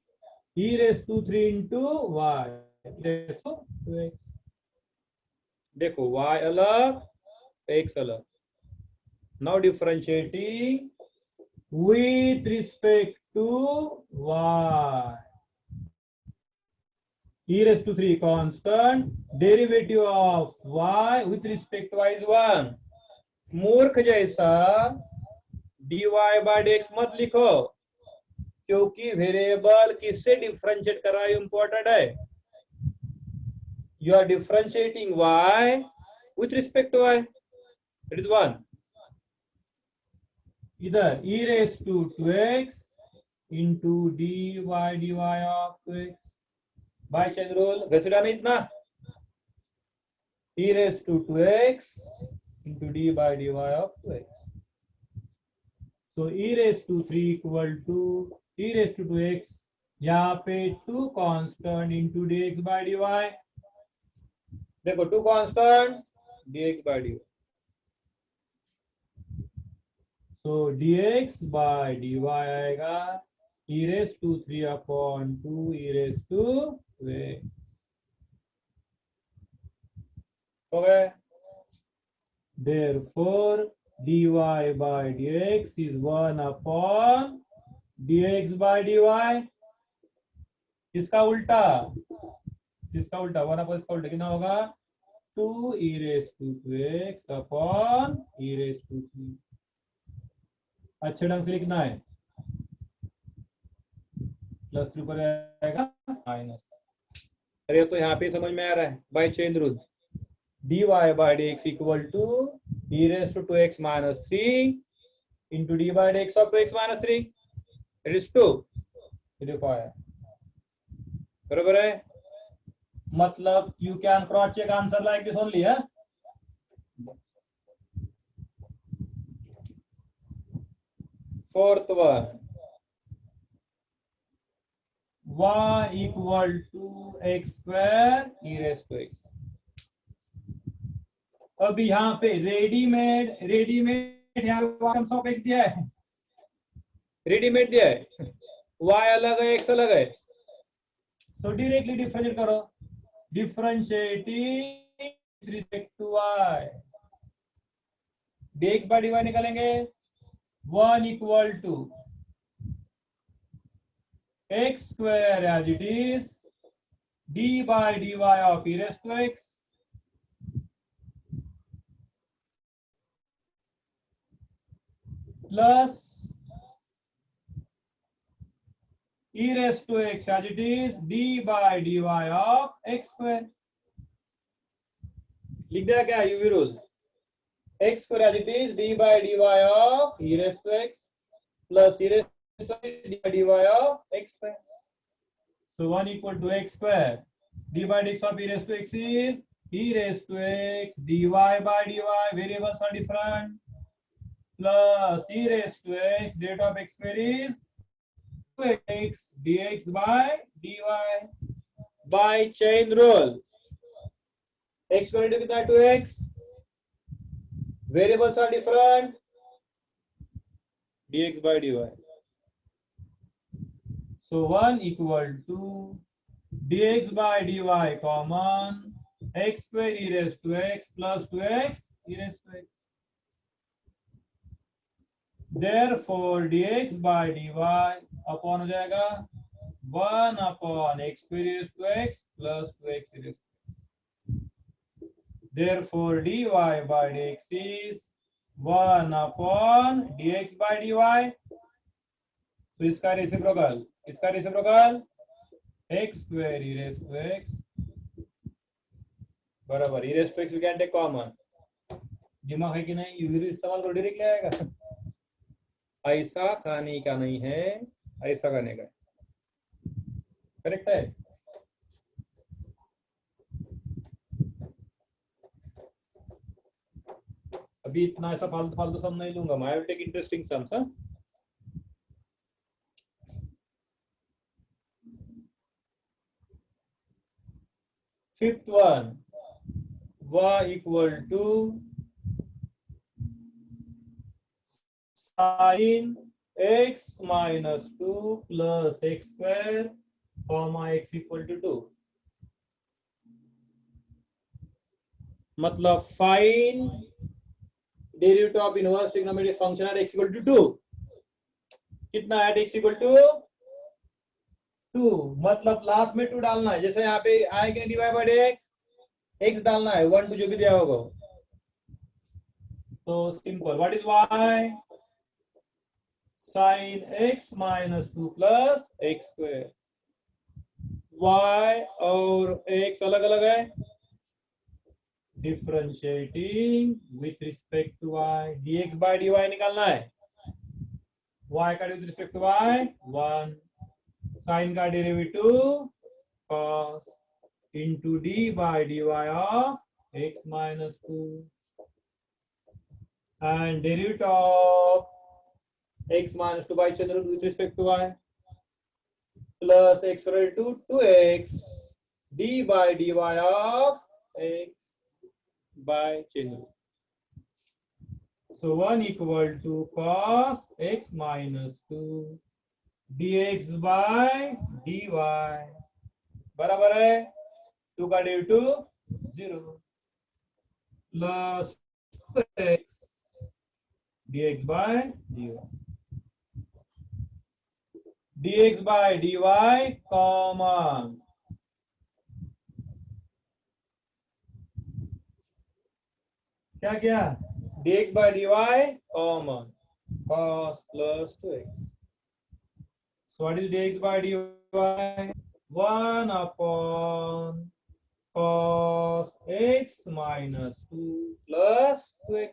A: e raised to 3 into y raised to 2x। देखो y अलग x अलग। Now differentiating with respect to y. E raised to 3 constant, derivative of y with respect to y is 1. मूर्ख जैसा dy by dx मत लिखो, क्योंकि वेरिएबल किससे डिफरेंशिएट कर रहा है इंपॉर्टेंट है। You are differentiating y with respect to y. It is 1. इधर e raised to 2x into dy of 2x by chain rule घसीटा नहीं इतना। e raised to 2x into dy of 2x. So e raised to 3 equal to e raised to 2x, यहाँ पे 2 constant into dx by dy। देखो 2 constant dx by dy। So dx by dy आएगा e raised to 3 upon 2 e raised to 2x। Okay, therefore dy by dx is 1 upon dx by dy। इसका उल्टा 1 upon इसका उल्टा कितना होगा? 2 e raised to 2x upon e raised to 3। अच्छे ढंग से लिखना है। प्लस 3 पर आएगा माइनस। अरे तो यहाँ पे समझ में आ रहा है by chain rule. dy by dx equal to e raised to 2x minus 3 into dy by dx of 2x minus 3। It is 2। ये देखो आया, बराबर है। मतलब you can cross check answer like this only है। Fourth one, y equal to x square e raised to x। अब यहाँ पे रेडीमेड यहाँ पे x दिया है, रेडीमेड दिया है, y अलग है x अलग है। सो डायरेक्टली डिफरेंशिएट करो, differentiating with respect to y, dx by dy निकालेंगे। 1 equal to x square as it is d by dy of e raised to x plus e raised to x as it is d by dy of x square। लिख दिया क्या UV rule? x square as it is d by dy of e raised to x plus e raised to d by dy of x square। So 1 equal to x square d by dx of e raised to x is e raised to x dy by dy, variables are different, plus e raised to x rate of x square is 2x dx by dy, by chain rule. X को कितना है 2x, variables are different, dx by dy. So 1 equal to dx by dy common, x square e raised to x plus 2x e raised to x. Therefore dx by dy upon हो जाएगा 1 upon x square e raised to x plus 2x e raised to x. Therefore dy by dx is 1 upon dx by dy. So इसका reciprocal x square e raised to x बराबर e raised to x we can take common. दिमाग है कि नहीं, यूजर इस्तेमाल करो डायरेक्ट आएगा. ऐसा खाने का नहीं है, ऐसा करने का. करेक्ट है. अभी इतना ऐसा फालतू फालतू सम नहीं लूंगा. मैं will take interesting sums. Fifth one, y equal to sin x minus 2 plus x square comma x equal to 2. मतलब find derivative of inverse trigonometric function at x equal to 2. कितना एट x equal to 2, मतलब लास्ट में 2 डालना है. जैसे यहाँ पे आएगा dy by dx, x डालना है 1 2 जो भी दिया होगा. तो simple, what is y, sin x minus 2 plus x square. y और x अलग अलग है, differentiating with respect to y. dx by dy निकालना है. y का with respect to y 1, sine का derivative cos into d by dy of x minus 2 and derivative of x minus 2 by chain rule with respect to y plus x raised to 2x d by dy of x by chain rule. So 1 equal to cos x minus 2 dx by dy बराबर है 2 का derivative 0 plus x dx by dy. dx by dy common, क्या क्या dx by dy common, cos plus 2x. So what is dx by dy? 1 upon cos x minus 2 plus 2x.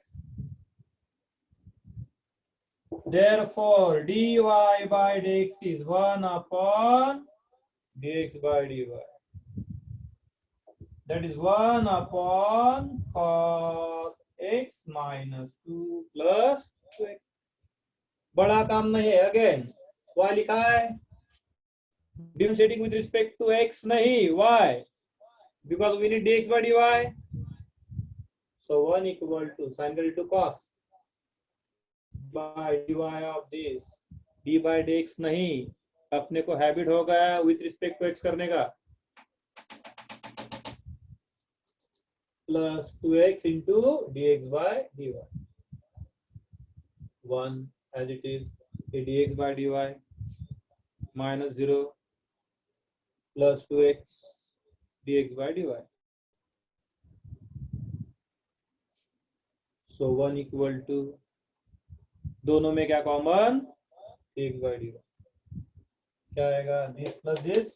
A: Therefore dy by dx is 1 upon dx by dy. That is 1 upon cos x minus 2 plus 2x. बड़ा काम नहीं है. अगेन y लिखा है, differentiating with respect to x नहीं y, because we need dx by dy. So 1 equal to sin to cos by dy of this, d by dx नहीं, अपने को हैबिट हो गया विथ रिस्पेक्ट टू x करने का, plus 2x into dx by dy. 1 as it is, dx by dy minus 0 plus 2x dx by dy. So 1 equal to, दोनों में क्या कॉमन, dx by dy. क्या आएगा, this plus this.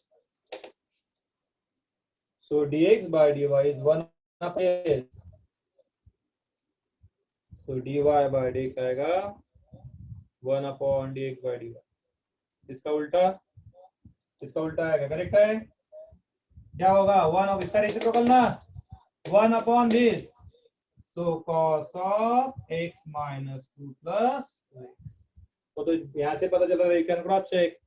A: So dx by dy is 1 upon s. So dy by dx आएगा 1 upon dx by dy. इसका उल्टा आएगा. करेक्ट है. क्या होगा, 1 ऑफ इसका रेसिप्रोकल ना, 1 upon this. So cos of x minus 2 plus 2x. तो यहाँ से पता चल रहा है, can cross check.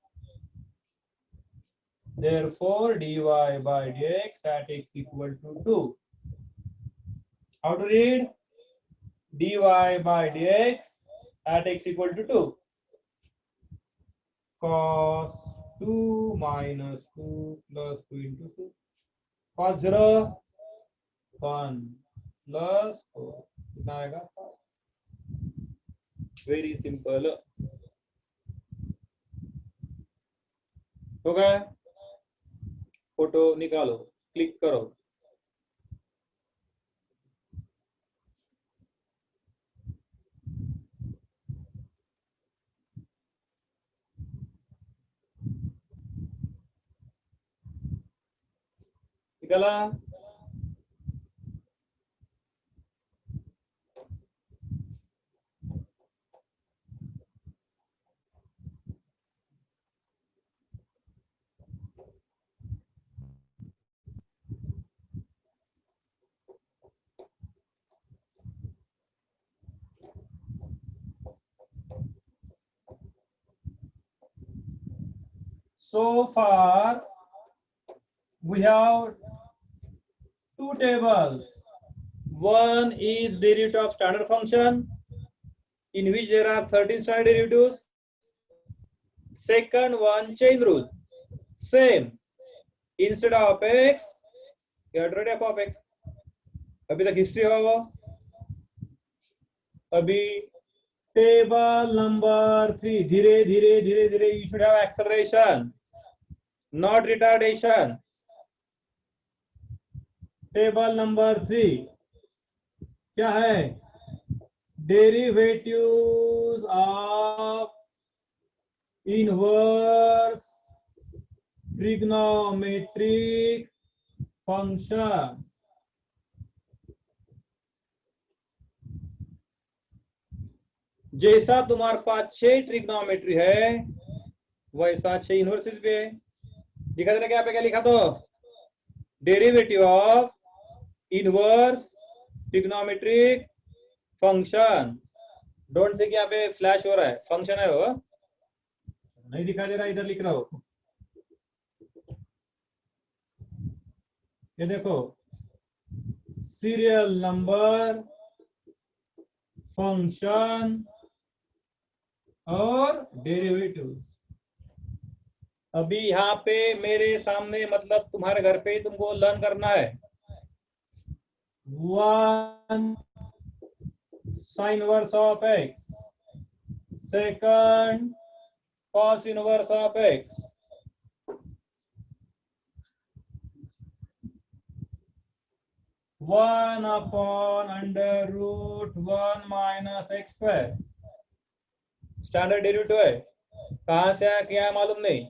A: Therefore, dy by dx at x equal to 2. How to read? Dy by dx at x equal to 2. Cos 2 minus 2 plus 2 into 2. Cos 0 1 plus 4. कितना आएगा? Very simple. हो गया? फोटो निकालो, क्लिक करो. निकाला? So far, we have two tables. One is derivative of standard function, in which there are 13 standard derivatives. Second one, chain rule. Same. Instead of x, you have to write f of x. अभी तक हिस्ट्री हो. अभी टेबल नंबर 3. धीरे धीरे धीरे धीरे. You should have acceleration, not retardation. Table number 3 क्या है? Derivatives of inverse trigonometric function. जैसा तुम्हारे पास 6 ट्रिग्नोमेट्री है, वैसा 6 इनवर्सेस भी है. लिखा था क्या पे? क्या लिखा? तो derivative of inverse trigonometric function. Don't say कि यहाँ पे फ्लैश हो रहा है, फंक्शन है वो, नहीं दिखाई दे रहा. इधर लिख रहा हो. ये देखो, सीरियल नंबर, फंक्शन और डेरिवेटिव. अभी यहाँ पे मेरे सामने, मतलब तुम्हारे घर पे ही तुमको लर्न करना है. 1 sin inverse of x, second cos inverse of x. One upon under root 1 minus x square. Standard derivative है. कहां से आया क्या मालूम नहीं,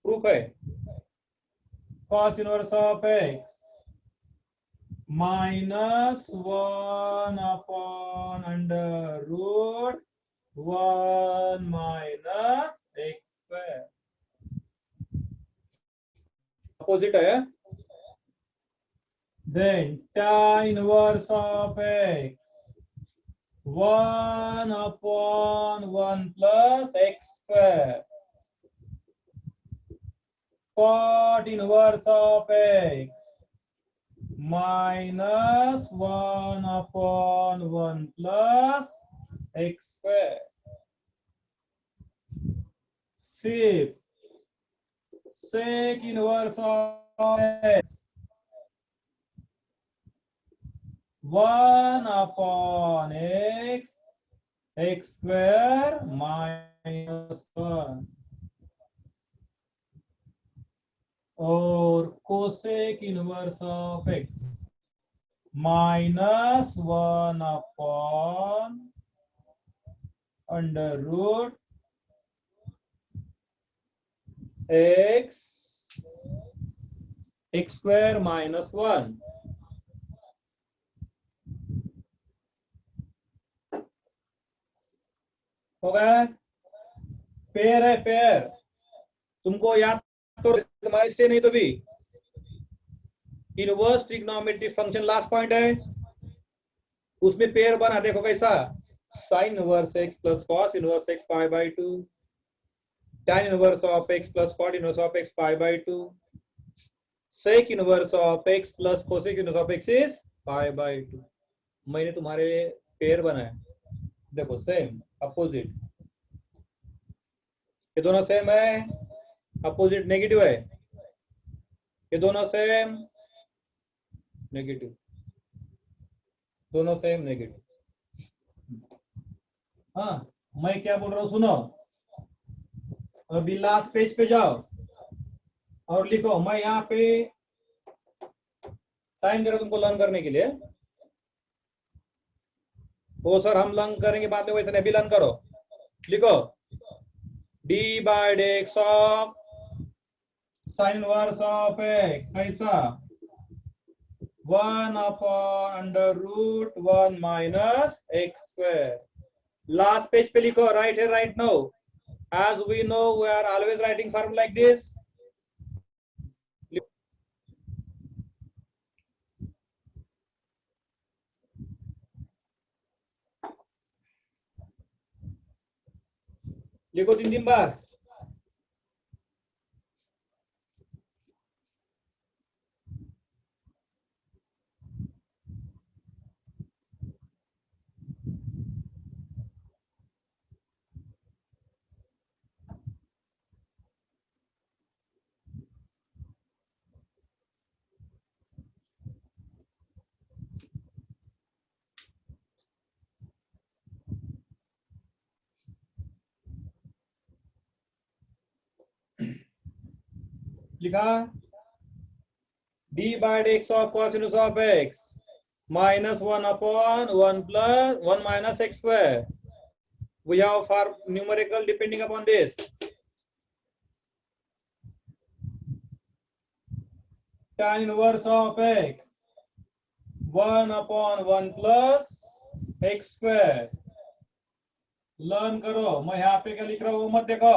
A: प्रूफ है. cos inverse of x minus 1 upon under root 1 minus x square. Opposite है. Then tan inverse of x 1 upon 1 plus x square. Cot inverse of x minus 1 upon 1 plus x square. Fifth, sec inverse of x 1 upon x, x square minus 1. और cosec inverse of x minus 1 upon under root x, x square minus 1. हो गया. पेयर है, पेयर. तुमको याद तो तुम्हारे से नहीं तो भी inverse trigonometric function last point है, उसमें पेयर बना. देखो कैसा, sine inverse x plus cos inverse x pi by 2, tan inverse of x plus cot inverse of x pi by 2. sec inverse of x plus cosec inverse of x is pi by 2. मैंने तुम्हारे पेयर बनाया, देखो सेम अपोजिट, ये दोनों सेम है, अपोजिट नेगेटिव है, ये दोनों सेम नेगेटिव, दोनों सेम नेगेटिव। हाँ, मैं क्या बोल रहा हूँ सुनो, अभी लास्ट पेज पे जाओ और लिखो, मैं यहाँ पे टाइम दे रहा हूं तुमको लर्न करने के लिए। वो सर हम लर्न करेंगे बाद में, वैसे नहीं, अभी लर्न करो। लिखो d by x of sine inverse of x कैसा 1 upon under root 1 minus x square. Last page पे लिखो, राइट है right no, as we know we are always writing form like this. लिखो 3 बार। लिखा d by x of cosinus of x minus 1 upon 1 plus 1 minus x square. We have for numerical depending upon this. Tan inverse of x 1 upon 1 plus x square. Learn करो, मैं यहाँ पे क्या लिख रहा हूँ वो मत देखो।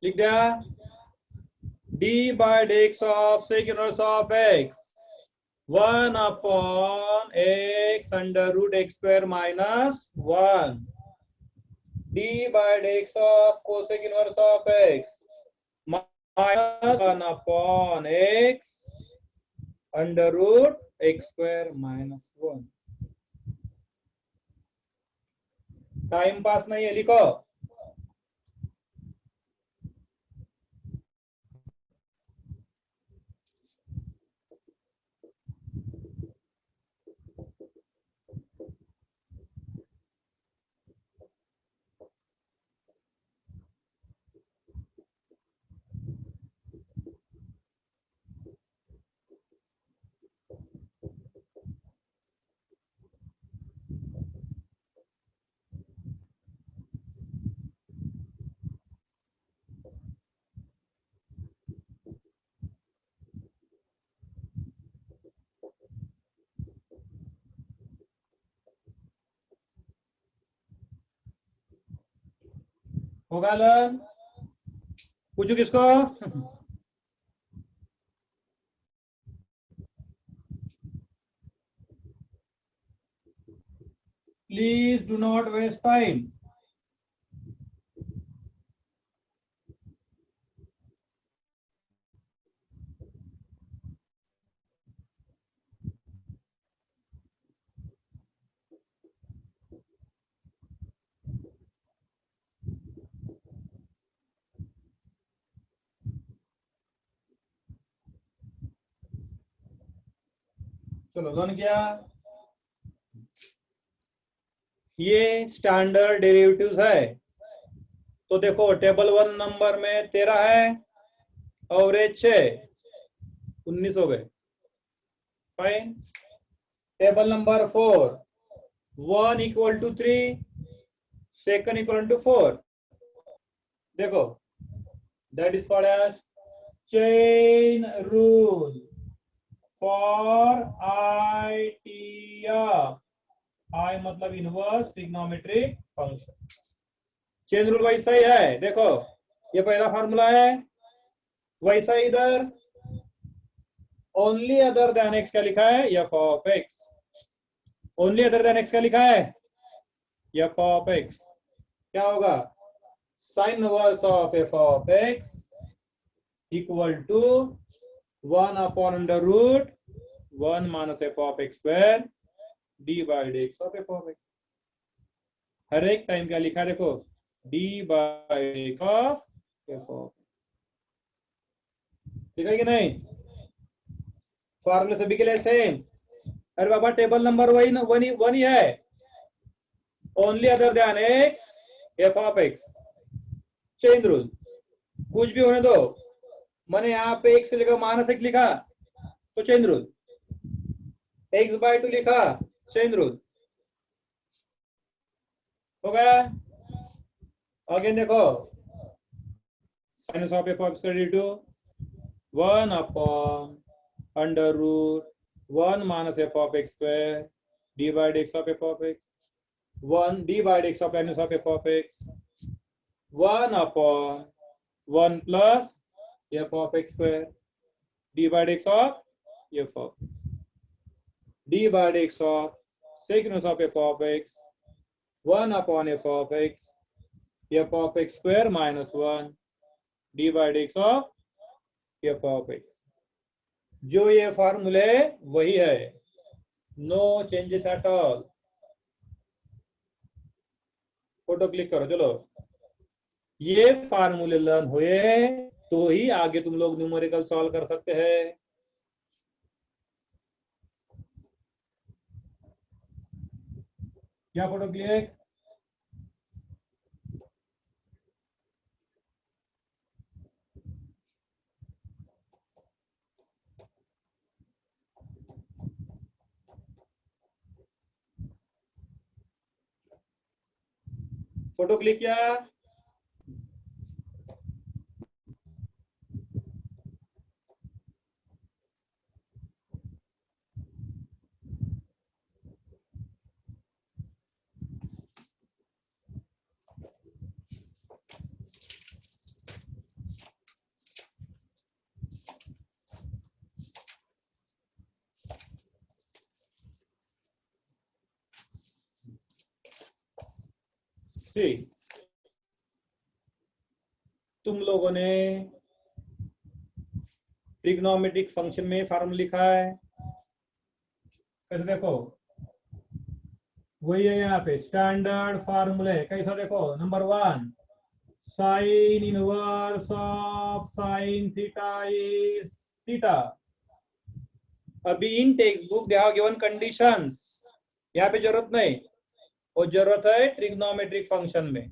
A: लिख दिया d by dx of sec inverse of x 1 upon x under root x square minus 1 d by dx of cosec inverse of x minus 1 upon x under root x square minus 1। Time pass नहीं है, लिखो। होगा लर्न, पूछू किसको? Please do not waste time. चलो लर्न किया। ये स्टैंडर्ड डेरिवेटिव्स है, तो देखो टेबल 1 नंबर में 13 है, एवरेज 6, 19 हो गए। Fine. Table number 4 1 equal to 3, second equal to 4। देखो that is called as chain rule for ITF, I मतलब inverse trigonometric function. Chain rule वैसा ही है, देखो ये पहला फार्मूला है, वैसा इधर ओनली अदर देन एक्स क्या लिखा है, f of x. Only other than x क्या लिखा है, एफ ऑफ एक्स। क्या होगा, sine inverse of f of x equal to 1 upon under root 1 minus f of x square d by d x of f of x. हर एक टाइम क्या लिखा है देखो, d by x of f of, ठीक है कि नहीं। फॉर्मूले सभी के लिए सेम। अरे बाबा टेबल नंबर वन ही है, only other than x F of x, chain rule कुछ भी होने दो। मैंने यहाँ पे एक्स की जगह माइनस एक्स लिखा तो चेन रूल, एक्स बाय 2 लिखा चेन रूल हो गया। अगेन देखो, sinus of f of x to 1 upon under root 1 minus f of x square d by d x of f of x, 1 d by d x of minus of f of x 1 upon 1 plus f of x square d by d x of f of x, d by d x of second of f of x 1 upon f of x square minus 1 d by d x of f of x. जो ये फॉर्मूले वही है, no changes at all. Photo click करो, चलो ये फार्मूले लर्न हुए तो ही आगे तुम लोग न्यूमेरिकल सॉल्व कर सकते हैं। क्या फोटो क्लिक, फोटो क्लिक किया, सी तुम लोगों ने ट्रिग्नोमेट्रिक फंक्शन में फार्मूला लिखा है, कैसे देखो वही है यहाँ पे स्टैंडर्ड फार्मूले। कैसा देखो, number 1 sine inverse of sine theta is theta. अभी in text book they have given conditions, यहाँ पे जरूरत नहीं, वो जरूरत है ट्रिग्नोमेट्रिक फंक्शन में।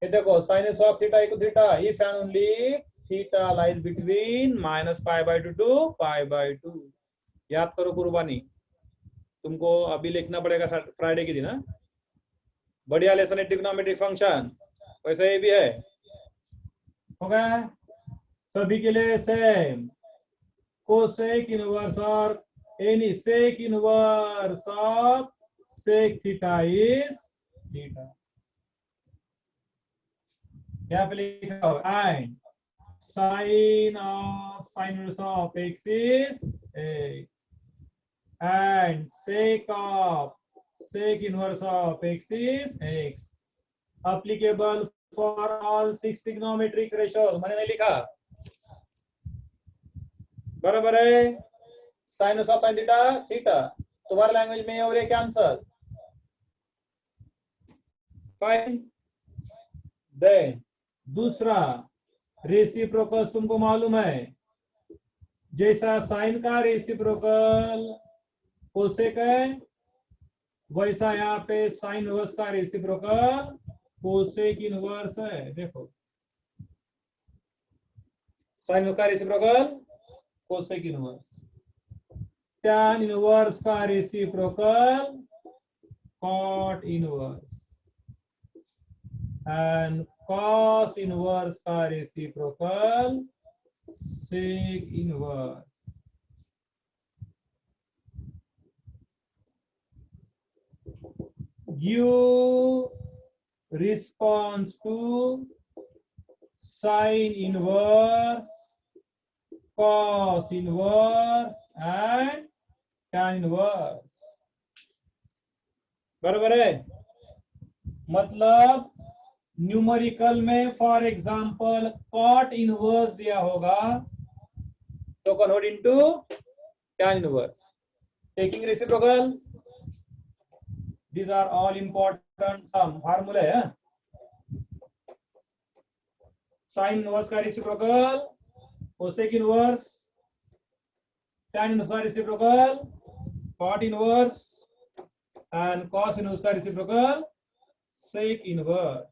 A: ये देखो sinus of theta equal theta if and only theta lies between minus pi by 2 to pi by 2। याद करो कुर्बानी, तुमको अभी लिखना पड़ेगा फ्राइडे के दिन। बढ़िया लेसन है ट्रिग्नोमेट्रिक फंक्शन, वैसे ये भी है। हो गया, सभी के लिए सेम। कोसेक इनवर्स और any sec inverse of sec theta is theta. यहाँ पे लिखा हो and sine of sine inverse of x is x and sec of sec inverse of x is x, applicable for all 6 trigonometric ratios। मैंने नहीं लिखा, बराबर है। Sinus of sine theta theta तुम्हारे लैंग्वेज में और ये कैंसल, फाइन। देन दूसरा रेसिप्रोकल तुमको मालूम है, जैसा साइन का रेसिप्रोकल कोसेक है, वैसा यहाँ पे साइन इनवर्स का रेसिप्रोकल कोसेक इनवर्स है। देखो साइन का reciprocal cosec inverse, tan inverse का reciprocal cot inverse and cos inverse का reciprocal sec inverse. Give response to sine inverse, cos inverse and tan inverse. बराबर है? मतलब न्यूमेरिकल में फॉर एग्जांपल cot इनवर्स दिया होगा तो convert into tan inverse, taking reciprocal. These are all important some formula है. साइन इनवर्स का reciprocal, cosec inverse, tan inverse का reciprocal, cot inverse and cos inverse का reciprocal sec inverse.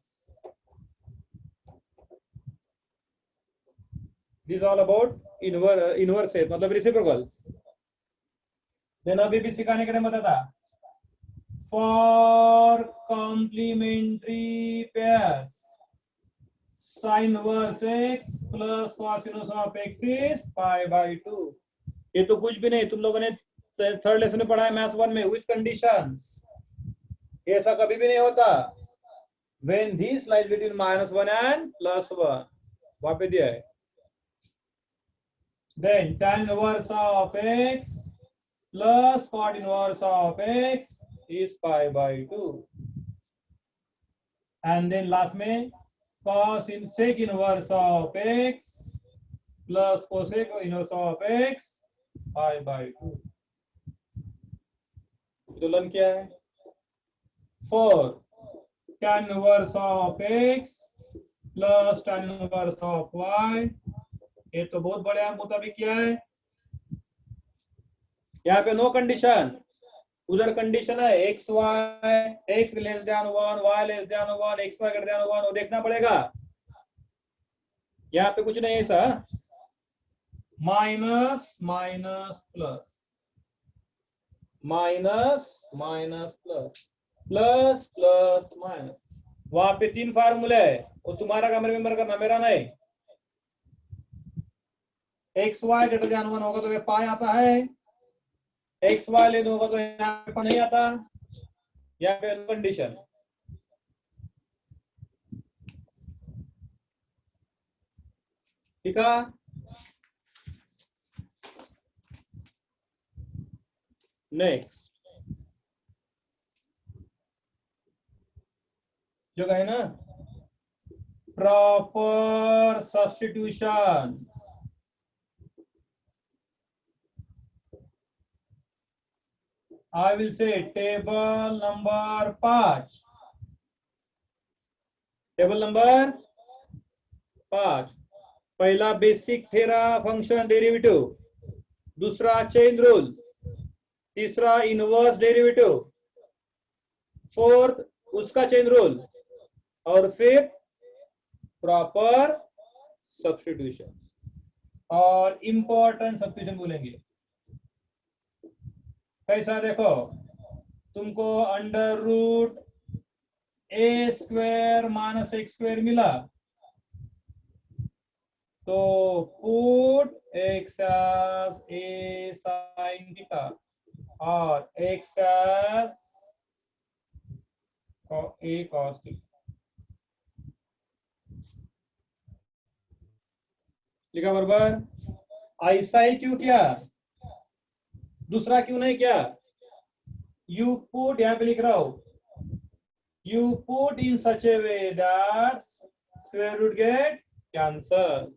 A: This is all about inverse है, मतलब reciprocals. Then अभी भी सिखाने के लिए मत था. For complementary pairs, sin inverse x plus cos inverse of x is pi by 2. ये तो कुछ भी नहीं, तुम लोगों ने थर्ड लेसन में पढ़ा है मैथ्स 1 में विथ कंडीशंस. ऐसा कभी भी नहीं होता. When this lies between -1 and +1, वहां पे दिया है. Then tan inverse of x plus cot inverse of x is pi by 2. And then last में cos in sec inverse of x plus cosec inverse of x pi by 2. तो लन क्या है? 4 tan inverse of x plus tan inverse of y. ये तो बहुत बड़े मुताबिक क्या है? यहाँ पे नो कंडीशन, उधर कंडीशन है x y, x less than 1, y less than 1, x y greater than 1, वो देखना पड़ेगा. यहाँ पे कुछ नहीं है ऐसा. Minus minus plus, minus minus plus, plus plus minus. वहां पे 3 फार्मूले है, वो तुम्हारा काम रिमेंबर करना, मेरा नहीं. एक्स वाई ग्रेटर देन 1 होगा तो ये पाई आता है, एक्स वाई लेस होगा तो यहाँ पे नहीं आता. यहाँ पे कंडीशन. ठीक है. नेक्स्ट जगह है ना, proper substitution. I will say table number 5. Table number 5. पहला बेसिक थेरा फंक्शन डेरिवेटिव, दूसरा चेन रूल, तीसरा इनवर्स डेरिवेटिव, फोर्थ उसका चेन रूल और फिर प्रॉपर सब्स्टिट्यूशन. और इंपॉर्टेंट सब्स्टिट्यूशन बोलेंगे. कैसा? देखो, तुमको under root a square minus x square मिला तो put x as a sine theta और x as a cos theta. लिखा बराबर? ऐसा ही क्यों किया? दूसरा क्यों नहीं किया? यू पुट, यहाँ पे लिख रहा हूं, you put in such a way that square root get cancel.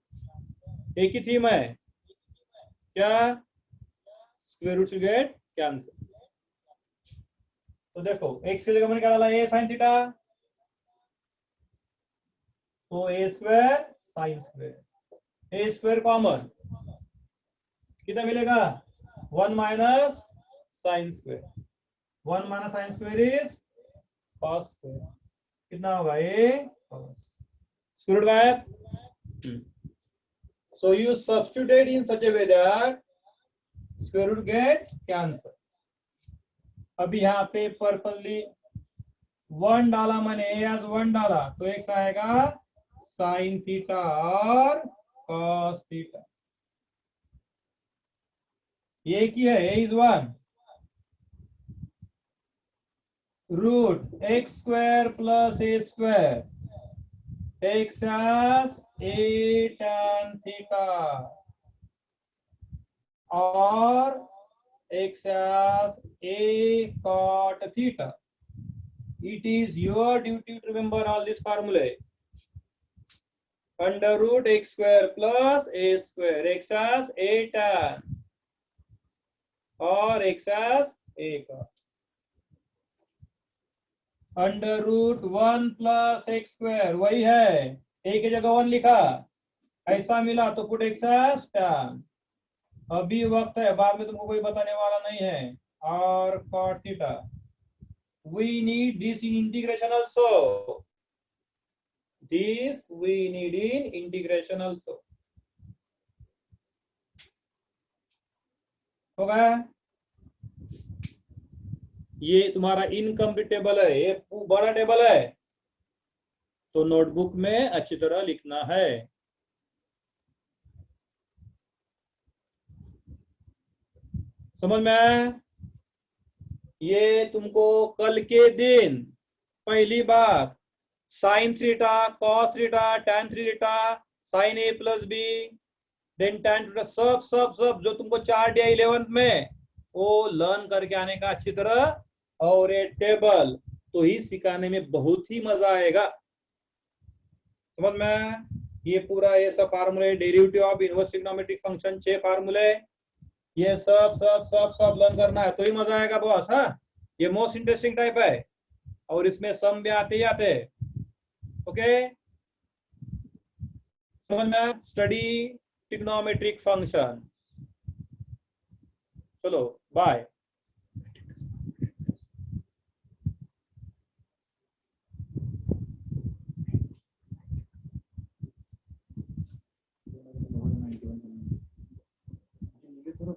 A: एक ही थीम है क्या? Square root get cancel. तो देखो एक से लेकर मैंने क्या डाला, ए साइन थीटा, तो ए स्क्वायर साइन स्क्वायर, ए स्क्वायर कॉमन, कितना मिलेगा? 1 minus sine square. 1 minus sign square is cos square. कितना होगा? ए कॉस स्क्वायर रूट गायब. So you substitute in such a way that square root get cancel. अभी यहाँ पे पर्पली 1 डाला मैंने, as 1 डाला तो x आएगा साइन थीटा और कॉस थीटा. ये की है, a is 1 root x square plus a square x as a tan theta or x as a cot theta. It is your duty to remember all these formulae. Under root x square plus a square x as a tan or x as a cot. Under root 1 plus x square वही है, ए की जगह 1 लिखा, ऐसा मिला तो पुट एक्स एज tan. अभी वक्त है, बाद में तुमको कोई बताने वाला नहीं है. और cot theta. We need this in integration also. This we need in integration also. हो गया? ये तुम्हारा इनकम्प्लीट टेबल है, ये बड़ा टेबल है, तो नोटबुक में अच्छी तरह लिखना है. समझ में? ये तुमको कल के दिन पहली बार sine theta, cos theta, tan theta, sine a plus b, then tan theta, सब सब सब जो तुमको 4 या 11th में वो लर्न करके आने का अच्छी तरह. और ये टेबल तो ही सिखाने में बहुत ही मजा आएगा. समझ में? ये पूरा ये सब फार्मूले, derivative of inverse trigonometric function 6 फार्मूले, ये सब सब सब सब लर्न करना है तो ही मजा आएगा बॉस. हाँ, ये मोस्ट इंटरेस्टिंग टाइप है और इसमें सम भी आते ही आते. ओके, समझ में? Study trigonometric function. चलो बाय.
B: मुझे पूरा